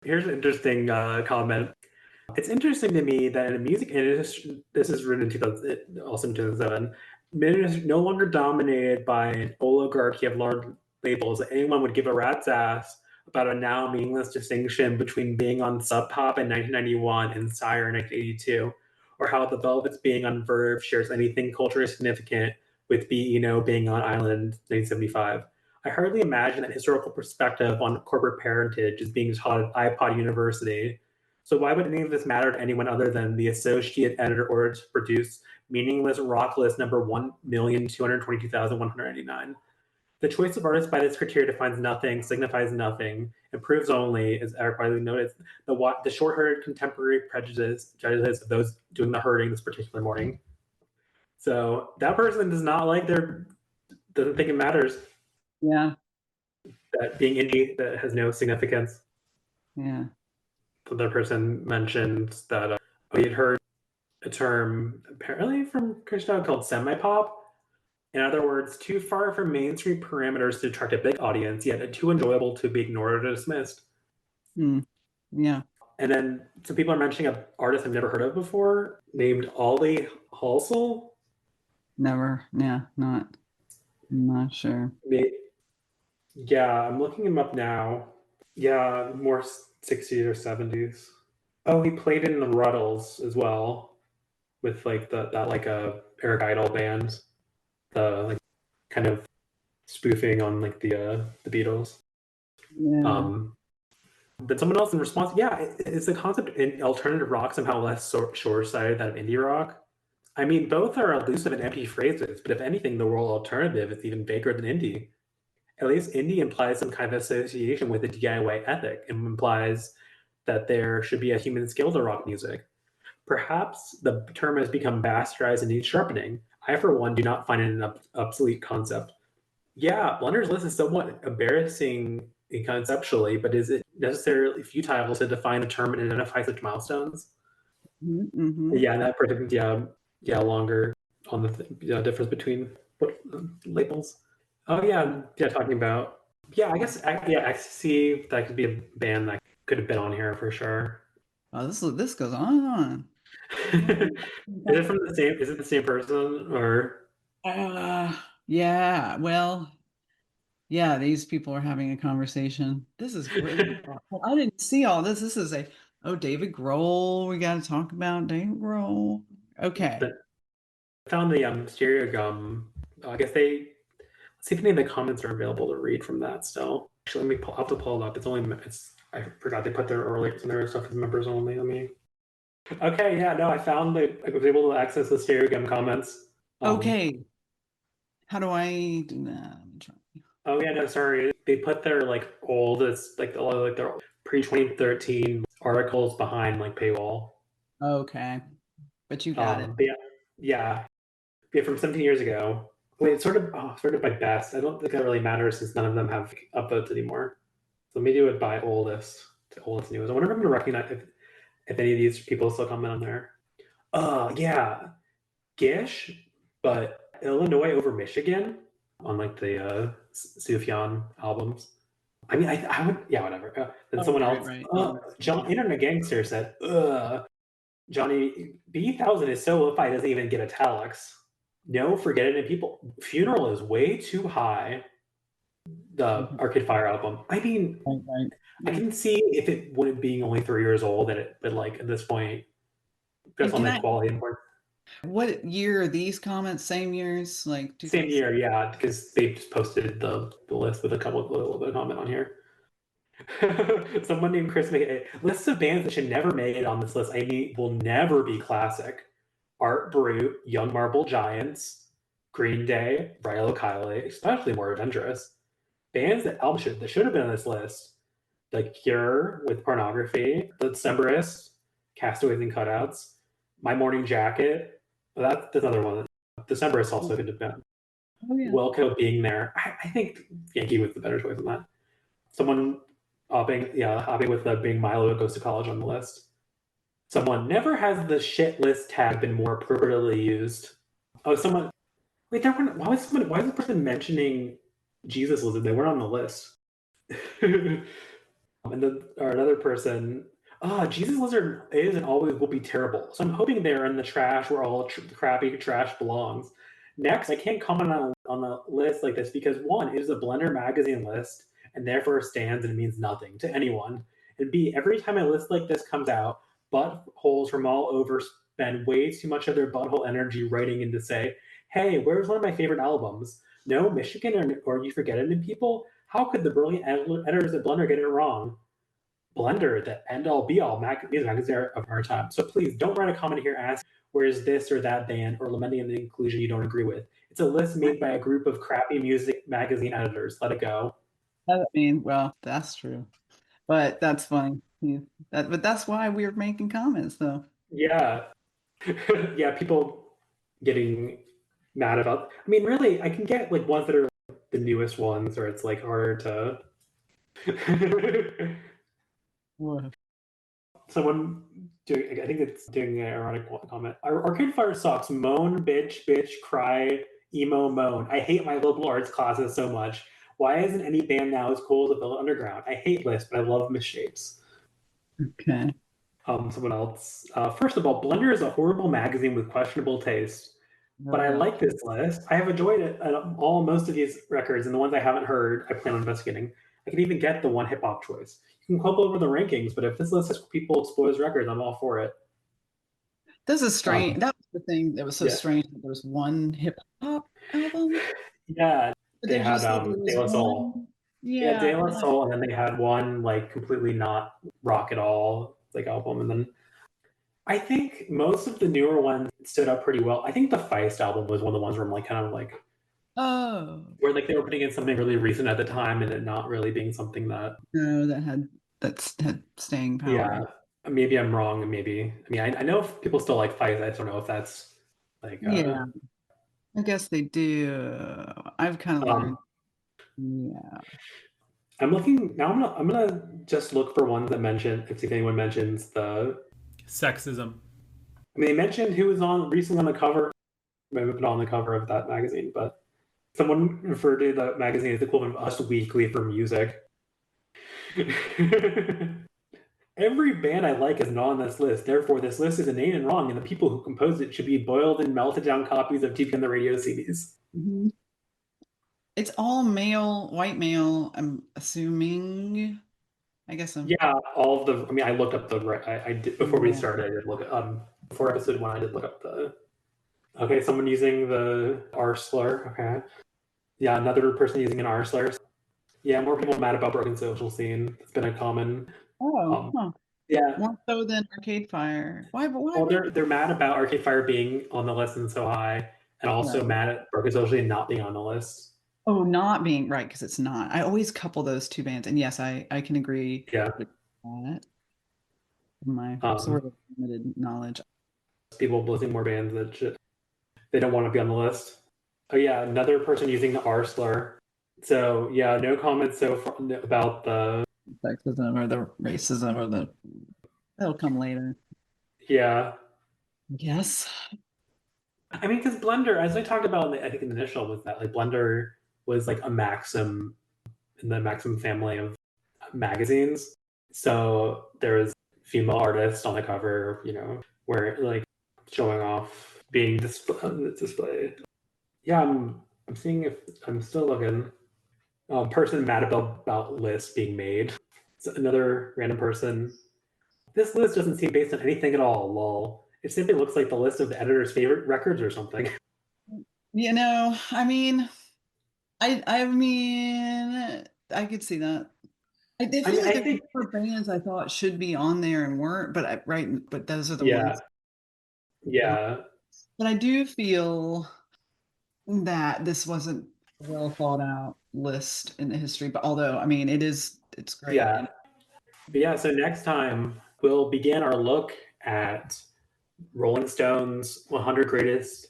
[SPEAKER 1] Here's an interesting comment. It's interesting to me that in the music industry, this is written in 2000, also in 2007, music is no longer dominated by an oligarchy of large labels that anyone would give a rat's ass about a now meaningless distinction between being on Sub Pop in 1991 and Sire in 1982, or how the Velvets being on Verve shares anything culturally significant with BENO being on Island in 1975. I hardly imagine that historical perspective on corporate parentage is being taught at iPod University. So why would any of this matter to anyone other than the associate editor ordered to produce meaningless rock list number 1,222,199? The choice of artists by this criteria defines nothing, signifies nothing, and proves only, as Eric widely noted, the short-herded contemporary prejudices of those doing the herding this particular morning. So that person does not doesn't think it matters.
[SPEAKER 2] Yeah.
[SPEAKER 1] That being indie that has no significance.
[SPEAKER 2] Yeah.
[SPEAKER 1] The person mentioned that we had heard a term apparently from Krishna called semi-pop. In other words, too far from mainstream parameters to attract a big audience, yet too enjoyable to be ignored or dismissed.
[SPEAKER 2] Yeah.
[SPEAKER 1] And then some people are mentioning an artist I've never heard of before named Ollie Halsell.
[SPEAKER 2] Never. Yeah. I'm not sure.
[SPEAKER 1] Yeah, I'm looking him up now. Yeah, more 60s or 70s. Oh, he played in the Ruddles as well, with like that like a Eric Idle band, the like kind of spoofing on like the Beatles.
[SPEAKER 2] Yeah.
[SPEAKER 1] But someone else in response, yeah, is the concept in alternative rock somehow less short-sighted than indie rock? I mean, both are elusive and empty phrases, but if anything, the word alternative is even vaguer than indie. At least indie implies some kind of association with the DIY ethic and implies that there should be a human skill to rock music. Perhaps the term has become bastardized and needs sharpening. I, for one, do not find it an obsolete concept. Yeah, Blunder's list is somewhat embarrassing conceptually, but is it necessarily futile to define a term and identify such milestones?
[SPEAKER 2] Mm-hmm.
[SPEAKER 1] Yeah, and that particular, longer on the difference between what labels. Oh yeah, talking about I guess Ecstasy, that could be a band that could have been on here for sure.
[SPEAKER 2] Oh, this goes on and on.
[SPEAKER 1] Is it from the same? Is it the same person or?
[SPEAKER 2] Yeah. Well, yeah. These people are having a conversation. This is great. I didn't see all this. This is David Grohl. We got to talk about David Grohl. Okay.
[SPEAKER 1] I found the Stereo Gum. I guess let's see if any of the comments are available to read from that still. Actually, I'll have to pull it up. I forgot they put their early some of their stuff as members only. Okay, yeah, no, I found that I was able to access the Stereo Gum comments.
[SPEAKER 2] Okay. How do I do that? Let me try.
[SPEAKER 1] Oh yeah, no, sorry. They put their oldest, their pre-2013 articles behind paywall.
[SPEAKER 2] Okay, but you got it.
[SPEAKER 1] Yeah, from 17 years ago. Wait, it's sort of by best. I don't think that really matters since none of them have upvotes anymore. let me do it by oldest to oldest newest. I wonder if I'm gonna recognize if any of these people still comment on there. Yeah, Gish, but Illinois over Michigan on like the Sufjan albums. I mean, I would, yeah, whatever. Then someone else,
[SPEAKER 2] Right.
[SPEAKER 1] John Internet Gangster said, Johnny B1000 is so lo-fi, doesn't even get italics. No, forget it. And people, Funeral is way too high. The Arcade Fire album. I mean,
[SPEAKER 2] Right.
[SPEAKER 1] I can see if it wouldn't being only 3 years old, but like at this point, just on the quality and work.
[SPEAKER 2] What year are these comments? Same years, like
[SPEAKER 1] Same year, yeah, because they just posted the list with a little bit of comment on here. Someone named Chris made a list of bands that should never made it on this list. I mean, will never be classic. Art Brut, Young Marble Giants, Green Day, Rilo Kiley, especially more adventurous. Bands that should have been on this list. The Cure with Pornography, The Decemberists, Castaways and Cutouts, My Morning Jacket. Well, that's another one. Decemberists also could have been.
[SPEAKER 2] Oh, yeah.
[SPEAKER 1] Wilco being there. I think Yankee was the better choice than that. Someone hopping with being Milo Goes to College on the list. Someone never has the shit list tag been more appropriately used. Oh, someone. Wait, why was the person mentioning Jesus Lizard? They weren't on the list. And then or another person, Jesus Lizard is and always will be terrible. So I'm hoping they're in the trash where all crappy trash belongs. Next, I can't comment on a list like this because one, it is a Blender magazine list and therefore stands and it means nothing to anyone. And B, every time a list like this comes out, buttholes from all over spend way too much of their butthole energy writing in to say, hey, where's one of my favorite albums? No, Michigan or You Forget It in People? How could the brilliant editors at Blender get it wrong? Blender, the end-all be-all music magazine of our time. So please don't write a comment here asking where is this or that band or lamenting an inclusion you don't agree with. It's a list made by a group of crappy music magazine editors. Let it go.
[SPEAKER 2] I mean, well, that's true, but that's funny. Yeah. But that's why we're making comments, though.
[SPEAKER 1] Yeah, yeah. People getting mad about. I mean, really, I can get like ones that are like, the newest ones, or it's like harder to.
[SPEAKER 2] What?
[SPEAKER 1] Someone doing, I think it's doing an ironic comment. Arcade Fire sucks. Moan, bitch, cry, emo, moan. I hate my liberal arts classes so much. Why isn't any band now as cool as Velvet Underground? I hate lists, but I love Misshapes.
[SPEAKER 2] Okay.
[SPEAKER 1] Someone else. First of all, Blender is a horrible magazine with questionable taste. But I like this list. I have enjoyed it most of these records, and the ones I haven't heard, I plan on investigating. I can even get the one hip hop choice. You can quibble over the rankings, but if this list has people exposed records, I'm all for it.
[SPEAKER 2] This is strange. That was the thing that was so strange. That there was one hip hop album.
[SPEAKER 1] Yeah, they had
[SPEAKER 2] De
[SPEAKER 1] La Soul. Yeah, De La Soul, and then they had one like completely not rock at all like album, and then I think most of the newer ones stood up pretty well. I think the Feist album was one of the ones where I'm like kind of like where like they were putting in something really recent at the time and it not really being something that
[SPEAKER 2] had staying power.
[SPEAKER 1] Yeah, maybe I'm wrong, and maybe I mean I know if people still like Feist. I just don't know if that's like
[SPEAKER 2] yeah. I guess they do. I've kind of learned. Yeah.
[SPEAKER 1] I'm looking now. I'm gonna just look for ones that mention if anyone mentions the
[SPEAKER 3] sexism.
[SPEAKER 1] I mean, they mentioned who was recently on the cover, maybe put on the cover of that magazine, but someone referred to the magazine as the equivalent of Us Weekly for music. Every band I like is not on this list. Therefore, this list is inane and wrong, and the people who composed it should be boiled and melted down copies of TV on the Radio CDs.
[SPEAKER 2] Mm-hmm. It's all male, white male. I'm assuming. I guess I'm.
[SPEAKER 1] Yeah, all of the. I mean, I looked up I did before we started. I did look before episode 1. I did look up the. Okay, someone using the R slur. Okay, yeah, another person using an R slur. Yeah, more people mad about Broken Social Scene. It's been a common. Yeah.
[SPEAKER 2] More so than Arcade Fire. Why?
[SPEAKER 1] Well, they're mad about Arcade Fire being on the list and so high, and also mad at Broken Social Scene not being on the list.
[SPEAKER 2] Oh, not being right, because it's not. I always couple those two bands, and yes, I can agree.
[SPEAKER 1] Yeah.
[SPEAKER 2] With that. My sort of limited knowledge.
[SPEAKER 1] People listing more bands that they don't want to be on the list. Oh yeah, another person using the R slur. So yeah, no comments so far about the
[SPEAKER 2] sexism or the racism or the that'll come later.
[SPEAKER 1] Yeah.
[SPEAKER 2] Yes.
[SPEAKER 1] I mean, because Blender, as I talked about, I think in the initial, was that like Blender was like a Maxim in the Maxim family of magazines. So there was female artist on the cover, where like showing off being on the display. Yeah, I'm seeing if I'm still looking. Person mad about list being made. It's another random person. This list doesn't seem based on anything at all. Lol. It simply looks like the list of the editor's favorite records or something.
[SPEAKER 2] I mean, I mean, I could see that. I
[SPEAKER 1] I
[SPEAKER 2] feel
[SPEAKER 1] mean,
[SPEAKER 2] like
[SPEAKER 1] I
[SPEAKER 2] there's
[SPEAKER 1] think
[SPEAKER 2] more bands I thought should be on there and weren't, but those are the
[SPEAKER 1] yeah,
[SPEAKER 2] ones.
[SPEAKER 1] yeah,
[SPEAKER 2] But I do feel that this wasn't a well thought out list in the history. But although, I mean, it's great.
[SPEAKER 1] yeah. But yeah, so next time we'll begin our look at Rolling Stone's 100 greatest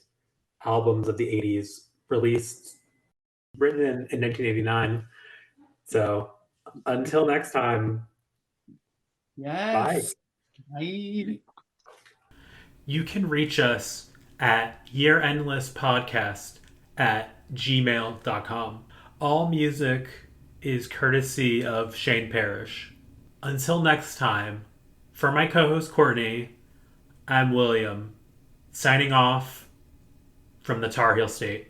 [SPEAKER 1] albums of the 80s, written in 1989. So until next time, bye.
[SPEAKER 2] Yes. I
[SPEAKER 1] You can reach us at Yearendlesspodcast at gmail.com. All music is courtesy of Shane Parrish. Until next time, for my co host Courtney, I'm William, signing off from the Tar Heel State.